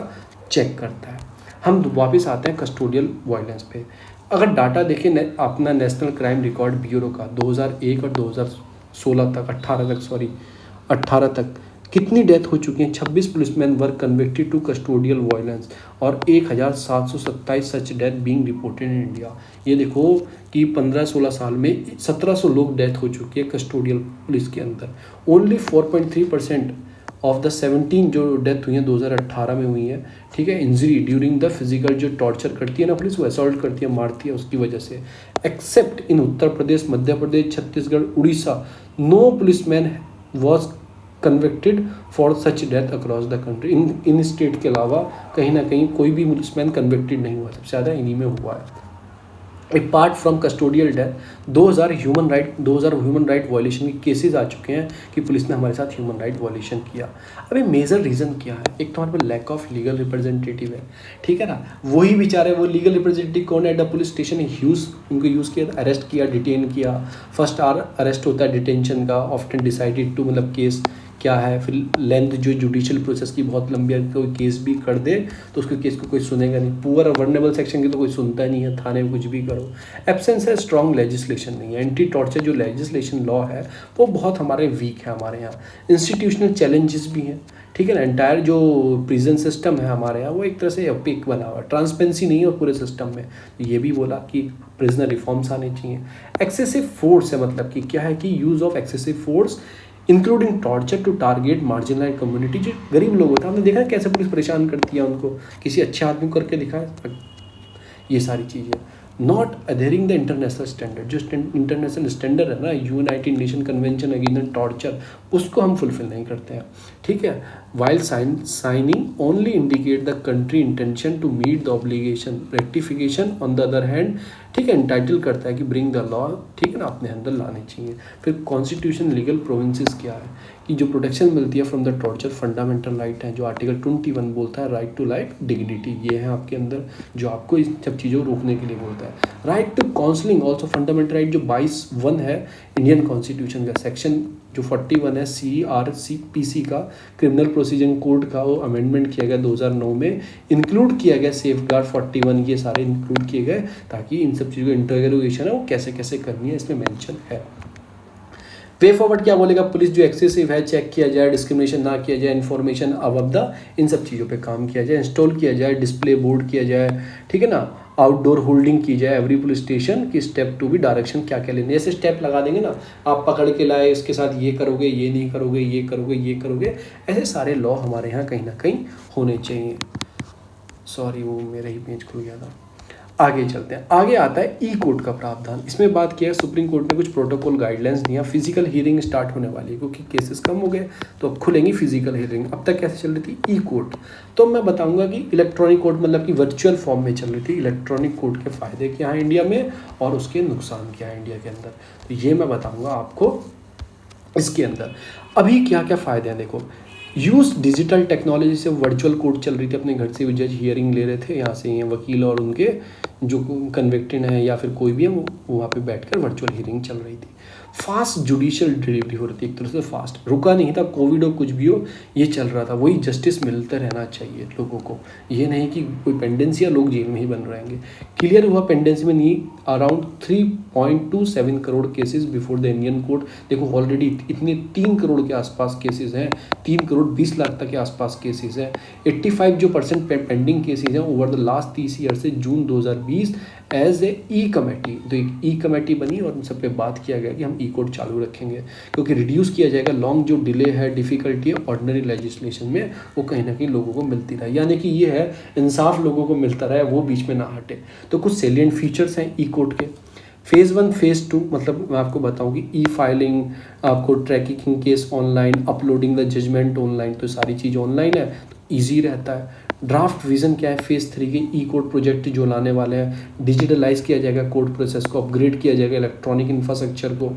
चेक करता है। हम वापस आते हैं कस्टोडियल वायलेंस पे। अगर डाटा देखें अपना नेशनल क्राइम रिकॉर्ड ब्यूरो का 2001 और 2016 तक 18 तक कितनी डेथ हो चुकी हैं। 26 policeman were convicted to custodial violence और 1727 such death being reported in India. ये देखो कि 15-16 साल में 1700 लोग डेथ हो चुकी है कस्टोडियल पुलिस के अंदर। ओनली 4.3% ऑफ द 17 जो डेथ हुई हैं 2018 में हुई हैं, ठीक है, इंजरी ड्यूरिंग द फिजिकल जो टॉर्चर करती है ना पुलिस, वो असॉल्ट करती है, मारती है, उसकी वजह से। Except in Uttar Pradesh, Madhya Pradesh, Chhattisgarh, Orissa, no policeman was convicted for such death across the country. इन स्टेट के अलावा कहीं ना कहीं कोई भी पुलिसमैन कन्विक्टेड नहीं हुआ, सबसे ज़्यादा इन्हीं में हुआ है। Apart from custodial death 2000 human right violation के केसेस आ चुके हैं कि पुलिस ने हमारे साथ ह्यूमन राइट वायलेशन किया। अभी मेजर रीज़न क्या है? एक तो हमारे पास लैक ऑफ लीगल रिप्रेजेंटेटिव है, ठीक है ना। वही बेचारे वो लीगल रिप्रेजेंटेटिव कौन है? द पुलिस स्टेशन उनको यूज़ किया, अरेस्ट किया, डिटेन किया। फर्स्ट अरेस्ट होता है डिटेंशन का, ऑफ्टन डिसाइडेड टू, मतलब केस क्या है, फिर लेंथ जो जुडिशियल प्रोसेस की बहुत लंबी है, कोई केस भी कर दे तो उसके केस को कोई सुनेगा नहीं। पुअर और वर्नेबल सेक्शन की तो कोई सुनता नहीं है, थाने में कुछ भी करो। एब्सेंस है स्ट्रॉन्ग लेजिस्लेशन नहीं है, एंटी टॉर्चर जो लेजिस्लेशन लॉ है वो बहुत हमारे वीक है हमारे यहाँ। इंस्टीट्यूशनल चैलेंजेस भी हैं, ठीक है ना। एंटायर जो प्रिजन सिस्टम है हमारे यहाँ वो एक तरह से ओपेक बना हुआ है, ट्रांसपेरेंसी नहीं है पूरे सिस्टम में। ये भी बोला कि प्रिजनर रिफॉर्म्स आने चाहिए। एक्सेसिव फोर्स है, मतलब कि क्या है कि use of excessive force including torture to target marginalised community. जो गरीब लोग होते हैं, हमने देखा है कैसे पुलिस परेशान करती है उनको, किसी अच्छे आदमी को करके दिखाए, ये सारी चीज़ें। Not adhering the international standard, जो इंटरनेशनल स्टैंडर्ड है ना, United Nation convention against torture, उसको हम फुलफिल नहीं करते हैं, ठीक है। While signing only indicate the country intention to meet the obligation, rectification on the other hand, ठीक है, एंटाइटल करता है कि ब्रिंग द लॉ, ठीक है ना, अपने अंदर लाने चाहिए। फिर कॉन्स्टिट्यूशन लीगल प्रोविंसेस क्या है कि जो प्रोटेक्शन मिलती है from the torture fundamental right है, जो आर्टिकल 21 बोलता है, राइट टू लाइफ डिग्निटी, ये है आपके अंदर जो आपको इस सब चीज़ों को रोकने के लिए बोलता है। Right to counselling also fundamental right, जो 22(1) है इंडियन कॉन्स्टिट्यूशन का, सेक्शन जो 41 है CRPC का, क्रिमिनल प्रोसीजर कोड का, वो अमेंडमेंट किया गया 2009 में, इंक्लूड किया गया सेफगार्ड 41, ये सारे इंक्लूड किए गए ताकि इन सब चीज़ों का इंटरोगेशन है वो कैसे कैसे करनी है इसमें मेंशन है। वे फॉरवर्ड क्या बोलेगा? पुलिस जो एक्सेसिव है चेक किया जाए, डिस्क्रिमिनेशन ना किया जाए, इन्फॉर्मेशन अबव द, इन सब चीज़ों पे काम किया जाए, इंस्टॉल किया जाए, डिस्प्ले बोर्ड किया जाए, ठीक है ना, आउटडोर होल्डिंग की जाए एवरी पुलिस स्टेशन की, स्टेप टू भी डायरेक्शन क्या क्या लेने, ऐसे स्टेप लगा देंगे ना, आप पकड़ के लाए, इसके साथ ये करोगे, ये नहीं करोगे, ये करोगे, ये करोगे, ऐसे सारे लॉ हमारे यहाँ कहीं ना कहीं होने चाहिए। सॉरी वो मेरा ही पेज खुल गया था। आगे चलते हैं। आगे आता है ई कोर्ट का प्रावधान। इसमें बात किया है सुप्रीम कोर्ट ने कुछ प्रोटोकॉल गाइडलाइंस दिया, फिजिकल हियरिंग स्टार्ट होने वाली है क्योंकि केसेस कम हो गए तो अब खुलेंगी फिजिकल हियरिंग। अब तक कैसे चल रही थी? ई कोर्ट। तो मैं बताऊंगा कि इलेक्ट्रॉनिक कोर्ट मतलब कि वर्चुअल फॉर्म में चल रही थी। इलेक्ट्रॉनिक कोर्ट के फायदे क्या हैं इंडिया में और उसके नुकसान क्या है इंडिया के अंदर, तो ये मैं बताऊँगा आपको इसके अंदर। अभी क्या क्या फ़ायदे हैं देखो, यूज़ डिजिटल टेक्नोलॉजी से वर्चुअल कोर्ट चल रही थी, अपने घर से भी जज हियरिंग ले रहे थे, यहाँ से ये वकील और उनके जो कन्विक्टेड हैं या फिर कोई भी है वो वहाँ पे बैठकर वर्चुअल हियरिंग चल रही थी। फास्ट जुडिशियल डिलीवरी हो रही थी, एक तरह से फास्ट, रुका नहीं था, कोविड हो कुछ भी हो ये चल रहा था। वही जस्टिस मिलता रहना चाहिए लोगों को, ये नहीं कि कोई पेंडेंसी या लोग जेल में ही बन रहेंगे। क्लियर हुआ पेंडेंसी में नहीं, around 3.27 crore cases before the Indian court. देखो ऑलरेडी इतने 3 करोड़ के आसपास केसेस हैं, 3 करोड़ 20 लाख तक के आसपास केसेस हैं। 85% पेंडिंग केसेस हैं ओवर द लास्ट 30 ईयर से जून 2020 एज ए ई कमेटी। तो एक ई कमेटी बनी और उन सब पे बात किया गया कि हम ई कोर्ट चालू रखेंगे क्योंकि रिड्यूस किया जाएगा लॉन्ग जो डिले है, डिफ़िकल्टी है ऑर्डिनरी लेजिस्लेशन में, वो कहीं ना कहीं लोगों को मिलती रहे, यानी कि ये है इंसाफ लोगों को मिलता रहे, वो बीच में ना हटे। तो कुछ सेलिएंट फीचर्स हैं ई कोर्ट के। फेज़ 1 फेज़ 2 मतलब मैं आपको बताऊं कि ई फाइलिंग, आपको tracking case online, uploading the judgment online, तो सारी चीज़ ऑनलाइन है तो ईजी रहता है। ड्राफ्ट विजन क्या है फेज़ 3 के ई कोर्ट प्रोजेक्ट जो लाने वाले हैं, डिजिटलाइज किया जाएगा कोर्ट प्रोसेस को, अपग्रेड किया जाएगा इलेक्ट्रॉनिक इंफ्रास्ट्रक्चर को,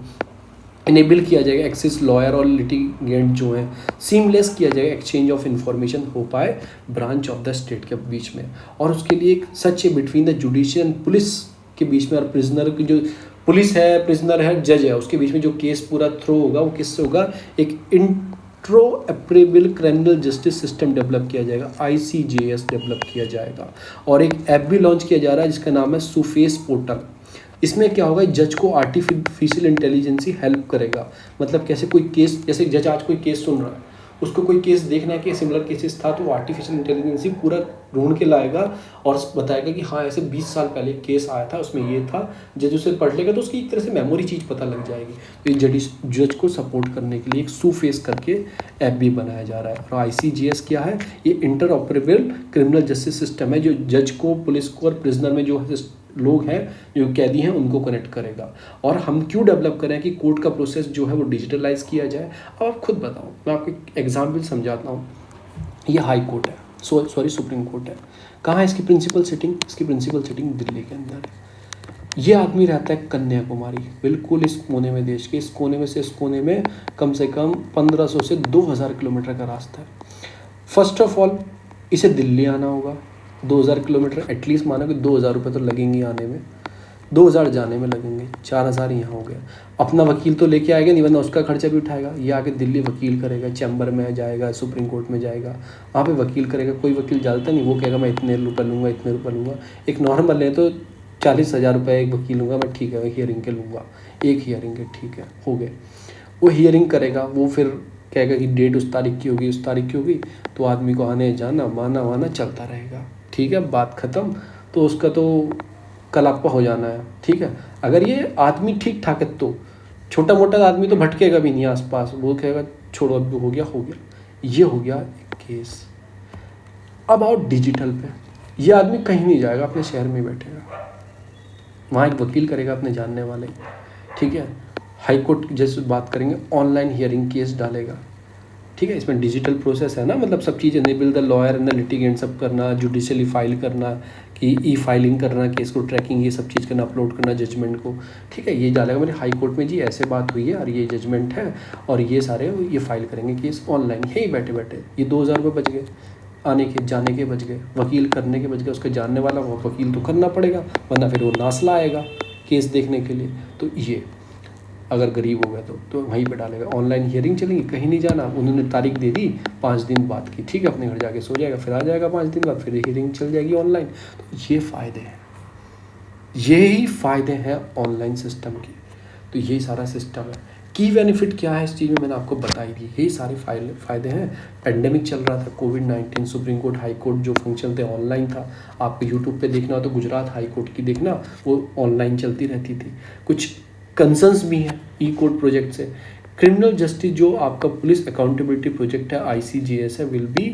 इनेबल किया जाएगा एक्सेस लॉयर और लिटिगेंट जो हैं, सीमलेस किया जाएगा एक्सचेंज ऑफ इंफॉर्मेशन हो पाए ब्रांच ऑफ द स्टेट के बीच में, और उसके लिए एक सच है between the judicial and police के बीच में, और प्रिजनर की जो पुलिस है, प्रिजनर है, जज है, उसके बीच में जो केस पूरा थ्रो होगा वो किससे होगा? एक interoperable criminal justice system develop किया जाएगा, ICJS डेवलप किया जाएगा। और एक ऐप भी लॉन्च किया जा रहा है जिसका नाम है सुफेस पोर्टल। इसमें क्या होगा, जज को आर्टिफिशियल इंटेलिजेंस ही हेल्प करेगा। मतलब कैसे कोई केस, जैसे जज आज कोई केस सुन रहा है, उसको कोई केस देखना है कि सिमिलर केसेस था, तो वो आर्टिफिशियल इंटेलिजेंस ही पूरा ढूंढ के लाएगा और बताएगा कि हाँ ऐसे 20 साल पहले केस आया था, उसमें ये था। जज उसे पढ़ लेगा तो उसकी एक तरह से मेमोरी चीज़ पता लग जाएगी। तो ये जज को सपोर्ट करने के लिए एक सुफेस करके ऐप भी बनाया जा रहा है। और ICJS क्या है, ये इंटरऑपरेबल क्रिमिनल जस्टिस सिस्टम है जो जज को, पुलिस को और प्रिजनर में जो लोग हैं, जो कैदी हैं, उनको कनेक्ट करेगा। और हम क्यों डेवलप करें कि कोर्ट का प्रोसेस जो है वो डिजिटलाइज किया जाए। अब आप खुद बताओ, मैं आपको एक एग्जाम्पल समझाता हूँ। ये हाई कोर्ट है, सॉरी सुप्रीम कोर्ट है। कहाँ है इसकी प्रिंसिपल सिटिंग? इसकी प्रिंसिपल सिटिंग दिल्ली के अंदर है। ये आदमी रहता है कन्याकुमारी, बिल्कुल इस कोने में, देश के इस कोने में से इस कोने में कम से कम 1500 से 2000 किलोमीटर का रास्ता है। फर्स्ट ऑफ ऑल इसे दिल्ली आना होगा, 2000 किलोमीटर, एटलीस्ट मानो कि 2000 रुपये तो लगेंगे आने में, 2000 जाने में लगेंगे, 4000 यहाँ हो गया। अपना वकील तो लेके आएगा नहीं, वरना उसका खर्चा भी उठाएगा। ये आके दिल्ली वकील करेगा, चैम्बर में जाएगा, सुप्रीम कोर्ट में जाएगा, वहाँ पे वकील करेगा। कोई वकील जानता नहीं, वो कहेगा मैं इतने रुपये लूँगा, इतने रुपये लूँगा। एक नॉर्मल है तो 40,000 रुपये एक वकील लूँगा मैं, ठीक है, हियरिंग के लूँगा, एक हियरिंग के, ठीक है, हो गए। वो हियरिंग करेगा, वो फिर कहेगा कि डेट उस तारीख की होगी, उस तारीख की होगी, तो आदमी को आने जाना माना वाना चलता रहेगा, ठीक है, बात ख़त्म। तो उसका तो कलाप्पा हो जाना है, ठीक है। अगर ये आदमी ठीक ठाक है तो छोटा मोटा आदमी तो भटकेगा भी नहीं आसपास, वो कहेगा छोड़ो अब हो गया हो गया। ये हो गया एक केस। अब आओ डिजिटल पे, ये आदमी कहीं नहीं जाएगा, अपने शहर में बैठेगा, वहाँ एक वकील करेगा अपने जानने वाले, ठीक है। हाई कोर्ट जैसे बात करेंगे, ऑनलाइन हियरिंग केस डालेगा, ठीक है। इसमें डिजिटल प्रोसेस है ना, मतलब सब चीज़ enable the lawyer and the litigant सब करना, जुडिशियली फाइल करना, कि फाइलिंग करना, केस को ट्रैकिंग, ये सब चीज़ करना, अपलोड करना जजमेंट को, ठीक है। ये डालेगा मेरे हाई कोर्ट में, जी ऐसे बात हुई है और ये जजमेंट है और ये सारे ये फाइल करेंगे केस ऑनलाइन, यही बैठे बैठे। ये 2000 रुपये बच गए, आने के जाने के बच गए, वकील करने के बच गए, उसका जानने वाला वो वकील तो करना पड़ेगा, वरना फिर वो नासला आएगा केस देखने के लिए। तो ये अगर गरीब हो गया तो वहीं पे डालेगा, ऑनलाइन हियरिंग चलेंगी, कहीं नहीं जाना। उन्होंने तारीख दे दी 5 दिन बाद की, ठीक है, अपने घर जाके सो जाएगा, फिर आ जाएगा 5 दिन बाद, फिर हियरिंग चल जाएगी ऑनलाइन। तो ये फ़ायदे हैं, यही फ़ायदे हैं ऑनलाइन सिस्टम के। तो यही सारा सिस्टम है। की बेनिफिट क्या है इस चीज़ में, मैंने आपको बताई दी, यही सारे फ़ायदे हैं। पेंडेमिक चल रहा था, कोविड-19, सुप्रीम कोर्ट, हाई कोर्ट जो फंक्शन थे ऑनलाइन था। आपको यूट्यूब पे देखना हो तो गुजरात हाई कोर्ट की देखना, वो ऑनलाइन चलती रहती थी। कुछ कंसर्न्स भी हैं ई कोर्ट प्रोजेक्ट से। क्रिमिनल जस्टिस जो आपका पुलिस अकाउंटेबिलिटी प्रोजेक्ट है, ICJS है, will be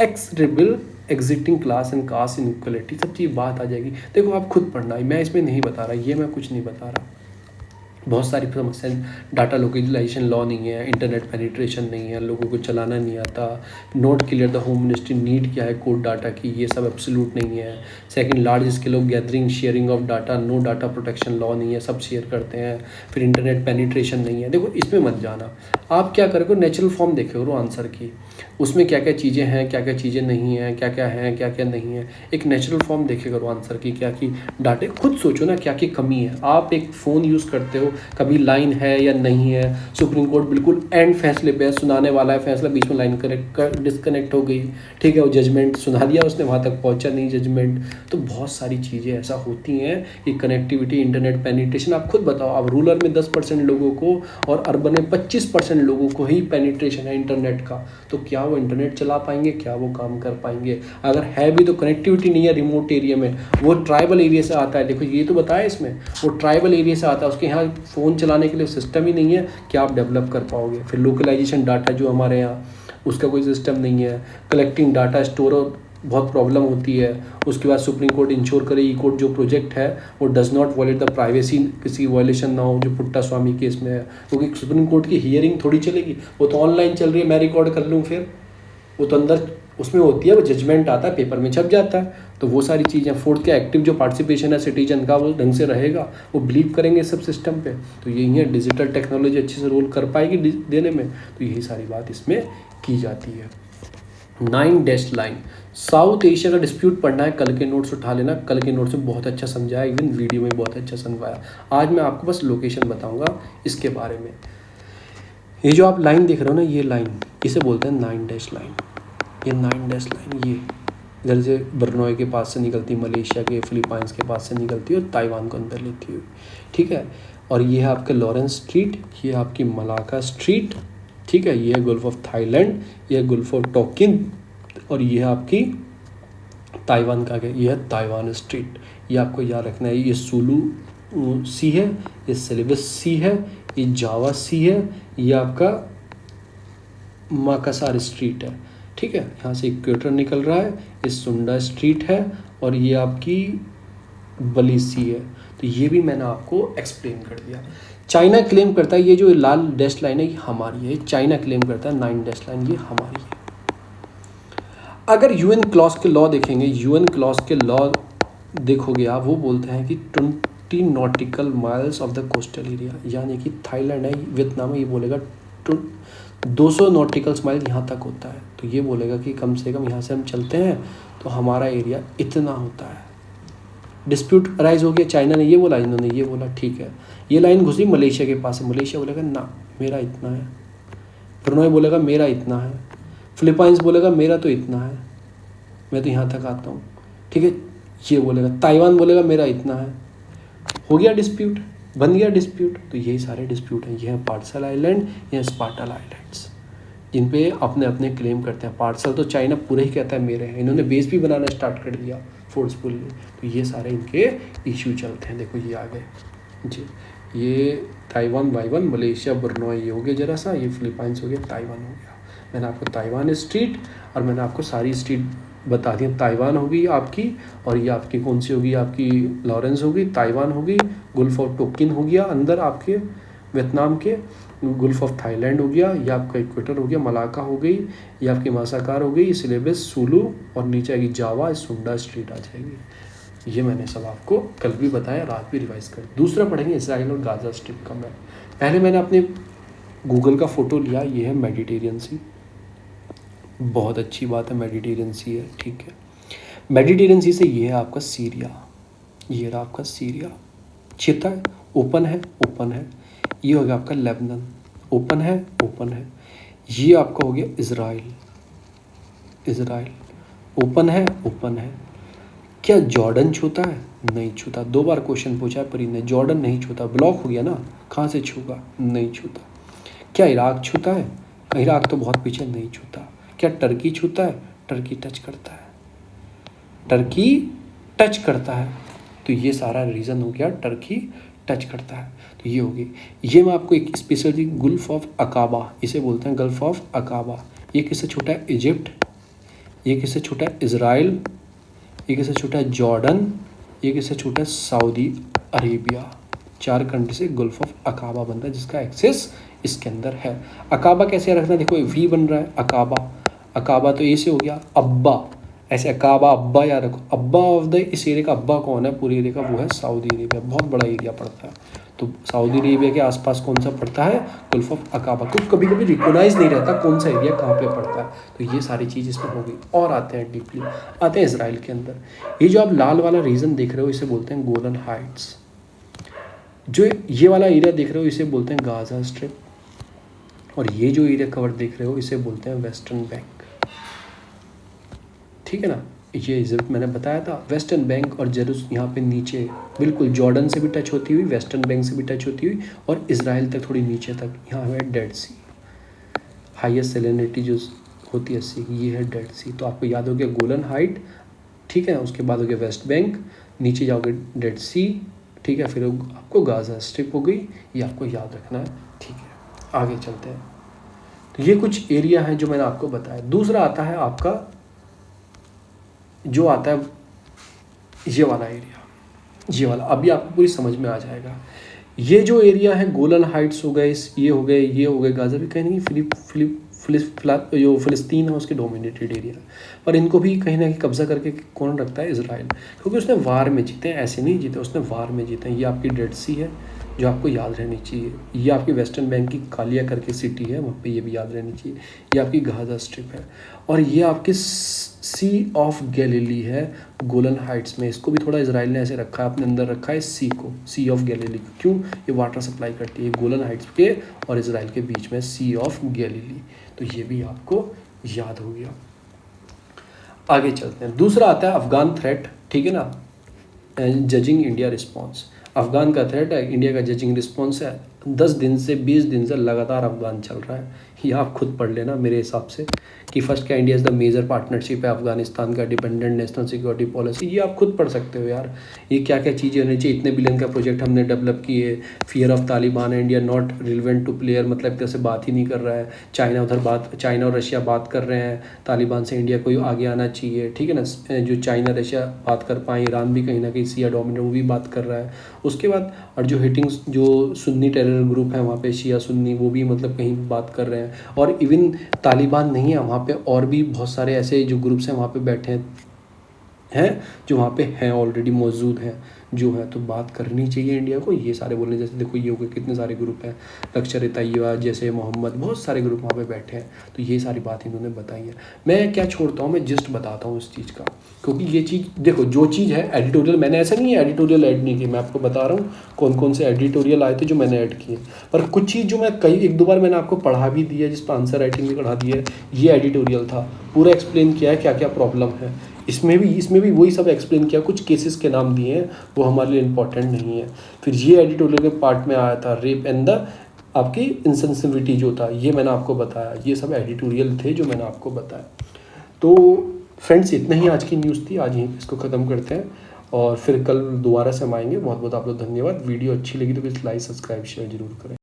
exacerbate existing class and caste inequality, सब चीज़ बात आ जाएगी। देखो आप खुद पढ़ना है, मैं इसमें नहीं बता रहा, ये मैं कुछ नहीं बता रहा। बहुत सारी समस्याएं, डाटा लोकलाइजेशन लॉ नहीं है, इंटरनेट पेनिट्रेशन नहीं है, लोगों को चलाना नहीं आता, not clear the home ministry need क्या है कोड डाटा की, ये सब एब्सोल्यूट नहीं है। Second, large scale of gathering sharing of data, no data protection law नहीं है, सब शेयर करते हैं। फिर इंटरनेट पेनिट्रेशन नहीं है। देखो इसमें मत जाना, आप क्या करोगे, नेचुरल फॉर्म देखे करो आंसर की, उसमें क्या क्या चीज़ें हैं, क्या क्या चीज़ें नहीं हैं, क्या क्या हैं, क्या क्या नहीं है। एक नेचुरल फॉर्म देखे करो आंसर की, क्या की डाटे, खुद सोचो ना क्या क्या कमी है। आप एक फ़ोन यूज़ करते हो, कभी लाइन है या नहीं है। सुप्रीम कोर्ट बिल्कुल एंड फैसले पे सुनाने वाला है, फैसला बीच में लाइन डिस्कनेक्ट हो गई, ठीक है, वो जजमेंट सुना दिया उसने, वहाँ तक पहुँचा नहीं जजमेंट। तो बहुत सारी चीज़ें ऐसा होती हैं कि कनेक्टिविटी, इंटरनेट पेनिट्रेशन, आप खुद बताओ, अब रूरल में 10% लोगों को और अर्बन में 25% लोगों को ही पेनिट्रेशन है इंटरनेट का। तो क्या वो इंटरनेट चला पाएंगे, क्या वो काम कर पाएंगे? अगर है भी तो कनेक्टिविटी नहीं है रिमोट एरिया में, वो ट्राइबल एरिया से आता है। देखो ये तो बताया इसमें, वो ट्राइबल एरिया से आता है, उसके यहाँ फ़ोन चलाने के लिए सिस्टम ही नहीं है, क्या आप डेवलप कर पाओगे? फिर लोकलाइजेशन डाटा जो हमारे यहाँ, उसका कोई सिस्टम नहीं है। कलेक्टिंग डाटा स्टोर बहुत प्रॉब्लम होती है। उसके बाद सुप्रीम कोर्ट इंश्योर करे ई कोर्ट जो प्रोजेक्ट है वो does not wallet the privacy, किसी वायलेशन ना हो, जो पुट्टा स्वामी केस में है। क्योंकि सुप्रीम कोर्ट की हियरिंग थोड़ी चलेगी, वो तो ऑनलाइन चल रही है, मैं रिकॉर्ड कर लूँ, फिर वो तो अंदर उसमें होती है, वो जजमेंट आता है, पेपर में छप जाता है। तो वो सारी चीज़ें, फोर्थ के एक्टिव जो पार्टिसिपेशन है सिटीजन का, वो ढंग से रहेगा, वो बिलीव करेंगे सब सिस्टम पे। तो यही है, डिजिटल टेक्नोलॉजी अच्छे से रोल कर पाएगी देने में। तो यही सारी बात इसमें की जाती है। 9 लाइन, साउथ एशिया का डिस्प्यूट पढ़ना है, कल के नोट्स उठा लेना, कल के नोट्स में बहुत अच्छा समझाया, इवन वीडियो में बहुत अच्छा समझाया। आज मैं आपको बस लोकेशन बताऊंगा इसके बारे में। ये जो आप लाइन देख रहे हो ना, ये लाइन इसे बोलते हैं 9 डैश लाइन। ये 9 डैश लाइन ये इधर से बर्नोय के पास से निकलती, मलेशिया के फिलीपाइंस के पास से निकलती है और ताइवान को अंदर लेती हुई, ठीक है। और ये है आपके लॉरेंस स्ट्रीट, ये है आपकी मलाका स्ट्रीट, ठीक है। ये है गल्फ ऑफ थाईलैंड, ये है गल्फ ऑफ टोकिन, और ये है आपकी ताइवान का, ये है ताइवान स्ट्रीट। ये आपको याद रखना है। ये सुलू सी है, ये सेलेबस सी है, ये जावा सी है, ये आपका माकासार स्ट्रीट है, ठीक है। यहाँ से इक्वेटर निकल रहा है, ये सुंडा स्ट्रीट है, और ये आपकी बली सी है। तो ये भी मैंने आपको एक्सप्लेन कर दिया। चाइना क्लेम करता है ये जो लाल डैश लाइन है ये हमारी है, चाइना क्लेम करता है 9 डैश लाइन ये हमारी है। अगर यूएन क्लॉज के लॉ देखेंगे, यूएन क्लॉज के लॉ देखोगे आप, वो बोलते हैं कि 20 nautical miles of the coastal area, यानी कि थाईलैंड है, वियतनाम है, ये बोलेगा 200 नॉटिकल्स माइल यहाँ तक होता है। तो ये बोलेगा कि कम से कम यहाँ से हम चलते हैं तो हमारा एरिया इतना होता है। डिस्प्यूट अराइज हो गया, चाइना ने ये बोला, इन्होंने ये बोला, ठीक है। ये लाइन घुसी मलेशिया के पास है, मलेशिया बोलेगा ना मेरा इतना है, ब्रुनई बोलेगा मेरा इतना है, फिलीपाइंस बोलेगा मेरा तो इतना है, मैं तो यहाँ तक आता हूँ, ठीक है। ये बोलेगा, ताइवान बोलेगा मेरा इतना है, हो गया डिस्प्यूट, बन गया डिस्प्यूट। तो यही सारे डिस्प्यूट हैं। ये हैं पार्सल आइलैंड, ये हैं स्पार्टल आइलैंड्स, जिन पे अपने अपने क्लेम करते हैं। पार्सल तो चाइना पूरे ही कहता है मेरे हैं, इन्होंने बेस भी बनाना स्टार्ट कर दिया फोर्सफुली। तो ये सारे इनके इशू चलते हैं। देखो ये आ गए जी, ये ताइवान वाइवान, मलेशिया ब्रुनई ये हो गया जरा सा, ये फिलीपाइंस हो गया, ताइवान हो गया। मैंने आपको ताइवान स्ट्रीट और मैंने आपको सारी स्ट्रीट बता दी। ताइवान होगी आपकी, और ये आपकी कौन सी होगी, आपकी लॉरेंस होगी, ताइवान होगी, गुल्फ ऑफ टोकिन हो गया अंदर आपके वियतनाम के, गुल्फ ऑफ थाईलैंड हो गया, ये आपका इक्वेटर हो गया, मलाका हो गई, ये आपकी मासाकार हो गई, सिलेबस सुलू, और नीचे आएगी जावा, सुंडा स्ट्रीट आ जाएगी। ये मैंने सब आपको कल भी बताया, रात भी रिवाइज कर। दूसरा पढ़ेंगे इसराइल और गाजा स्ट्रिप का मैप। पहले मैंने अपने गूगल का फ़ोटो लिया, ये है मेडिटेरियन सी, बहुत अच्छी बात है, मेडिटेरियन सी है, ठीक है। मेडिटेरियन सी से ये है आपका सीरिया, ये रहा आपका सीरिया, क्षेत्र है, ओपन है, ओपन है। ये हो गया आपका लेबनान, ओपन है, ओपन है। ये आपका हो गया इज़राइल, इज़राइल ओपन है, ओपन है। क्या जॉर्डन छूता है? नहीं छूता। 2 बार क्वेश्चन पूछा है परी ने, जॉर्डन नहीं छूता, ब्लॉक हो गया ना, कहाँ से छूगा, नहीं छूता। क्या इराक छूता है? इराक तो बहुत पीछे, नहीं छूता। क्या टर्की छूता है? टर्की टच करता है, टर्की टच करता है। तो ये सारा रीज़न हो गया, टर्की टच करता है। तो ये होगी। ये मैं आपको एक स्पेशली गुल्फ ऑफ अकाबा, इसे बोलते हैं गल्फ ऑफ अकाबा। ये किससे छोटा है? इजिप्ट। ये किससे छोटा है? इज़राइल। ये किससे छोटा है? जॉर्डन। ये किससे छोटा है? Saudi Arabia. 4 कंट्री से गल्फ ऑफ अकाबा बनता है, जिसका एक्सेस इसके अंदर है। अकाबा कैसे रखना, देखो वी बन रहा है अकाबा, अकाबा तो ए से हो गया, अब्बा, ऐसे अकाबा अब्बा याद रखो। अब्बा ऑफ द, इस एरिया का अब्बा कौन है पूरे एरिया का? वो है सऊदी अरेबिया, बहुत बड़ा एरिया पड़ता है। तो सऊदी अरेबिया के आसपास कौन सा पड़ता है? Gulf of Aqaba. कुछ कभी कभी रिकोगनाइज नहीं रहता कौन सा एरिया कहाँ पे पड़ता है। तो ये सारी चीज़ इसमें होगी। और आते हैं डीपली, आते हैं इसराइल के अंदर। ये जो आप लाल वाला रीजन देख रहे हो, इसे बोलते हैं गोलन हाइट्स। जो ये वाला एरिया देख रहे हो, इसे बोलते हैं गाजा स्ट्रिप। और ये जो एरिया कवर देख रहे हो, इसे बोलते हैं वेस्टर्न बैंक, ठीक है ना। ये इजिप्ट मैंने बताया था, वेस्टर्न बैंक और जेरूस यहाँ पे नीचे बिल्कुल जॉर्डन से भी टच होती हुई, वेस्टर्न बैंक से भी टच होती हुई, और इजराइल तक थोड़ी नीचे तक। यहाँ है डेड सी, हाईएस्ट सेलेनिटी जो होती है सी, ये है डेड सी। तो आपको याद हो गया गोलन हाइट, ठीक है। उसके बाद हो गया वेस्ट बैंक, नीचे जाओगे डेड सी, ठीक है। फिर आपको गाजा स्ट्रिप हो गई, ये आपको याद रखना है, ठीक है। आगे चलते हैं। तो ये कुछ एरिया हैं जो मैंने आपको बताया। दूसरा आता है आपका, जो आता है ये वाला एरिया, ये वाला अभी आपको पूरी समझ में आ जाएगा। ये जो एरिया है गोलन हाइट्स हो गए, ये हो गए, ये हो गए, गाजा भी कहीं नहीं, जो फ़िलिस्तीन है उसके डोमिनेटेड एरिया। पर इनको भी कहीं ना कहीं कब्जा करके कौन रखता है? इजराइल, क्योंकि उसने वार में जीते हैं, ऐसे नहीं जीते, उसने वार में जीते हैं। ये आपकी डेड सी है जो आपको याद रहनी चाहिए। ये आपकी वेस्टर्न बैंक की कालिया करके सिटी है, वहाँ पे ये भी याद रहनी चाहिए। ये आपकी गाजा स्ट्रिप है और ये आपके सी ऑफ गैलीली है गोलन हाइट्स में। इसको भी थोड़ा इजराइल ने ऐसे रखा है, अपने अंदर रखा है सी को, सी ऑफ गैलीली। क्यों? ये वाटर सप्लाई करती है गोलन हाइट्स के और इजराइल के बीच में, सी ऑफ गैलीली। तो ये भी आपको याद हो गया। आगे चलते हैं। दूसरा आता है अफगान थ्रेट, ठीक है ना, जजिंग इंडिया रिस्पॉन्स। अफगान का थ्रेट है, इंडिया का जजिंग रिस्पॉन्स है। 10 दिन से 20 दिन से लगातार अफगान चल रहा है। ये आप खुद पढ़ लेना मेरे हिसाब से कि फर्स्ट क्या India is the major partnership है अफगानिस्तान का, डिपेंडेंट नेशनल सिक्योरिटी पॉलिसी। ये आप खुद पढ़ सकते हो यार, ये क्या क्या चीज़ें होनी चाहिए। इतने बिलियन का प्रोजेक्ट हमने डेवलप किए। फियर ऑफ तालिबान है, India not relevant to player, मतलब तरह से बात ही नहीं कर रहा है। चाइना और रशिया बात कर रहे हैं तालिबान से, इंडिया को आगे आना चाहिए, ठीक है ना। जो चाइना रशिया बात कर पाए, ईरान भी कहीं ना कहीं शिया डोमिनेट, वो भी बात कर रहा है। उसके बाद और जो हिटिंग्स, जो सुन्नी टेरर ग्रुप है वहाँ पे, शिया सुन्नी, वो भी मतलब कहीं बात कर रहे हैं। और इवन तालिबान नहीं है वहाँ पे, और भी बहुत सारे ऐसे जो ग्रुप्स हैं वहाँ पे बैठे हैं जो वहाँ पे हैं, ऑलरेडी मौजूद हैं जो है। तो बात करनी चाहिए इंडिया को ये सारे बोलने, जैसे देखो ये हो गए कितने सारे ग्रुप हैं, लश्कर तैयबा जैसे, मोहम्मद, बहुत सारे ग्रुप वहाँ पे बैठे हैं। तो ये सारी बात इन्होंने बताई है। मैं क्या छोड़ता हूँ, मैं जस्ट बताता हूँ इस चीज़ का, क्योंकि ये चीज़ देखो, जो चीज़ है एडिटोरियल, मैंने ऐसा नहीं है एडिटोरियल ऐड नहीं की, मैं आपको बता रहा हूँ कौन कौन से एडिटोरियल आए थे जो मैंने ऐड किए। पर कुछ चीज़ जो मैं एक दो बार मैंने आपको पढ़ा भी दी है, जिस पर आंसर राइटिंग भी पढ़ा दी है, ये एडिटोरियल था, पूरा एक्सप्लेन किया है क्या क्या प्रॉब्लम है। इसमें भी वही सब एक्सप्लेन किया, कुछ केसेस के नाम दिए हैं, वो हमारे लिए इंपॉर्टेंट नहीं है। फिर ये एडिटोरियल के पार्ट में आया था रेप एंड द आपकी इंसेंसिटिविटी जो था, ये मैंने आपको बताया। ये सब एडिटोरियल थे जो मैंने आपको बताया। तो फ्रेंड्स, इतना ही आज की न्यूज़ थी, आज यहीं इसको ख़त्म करते हैं और फिर कल दोबारा से हम आएंगे। बहुत बहुत आप लोग धन्यवाद। वीडियो अच्छी लगी तो प्लीज़ लाइक, सब्सक्राइब, शेयर जरूर करें।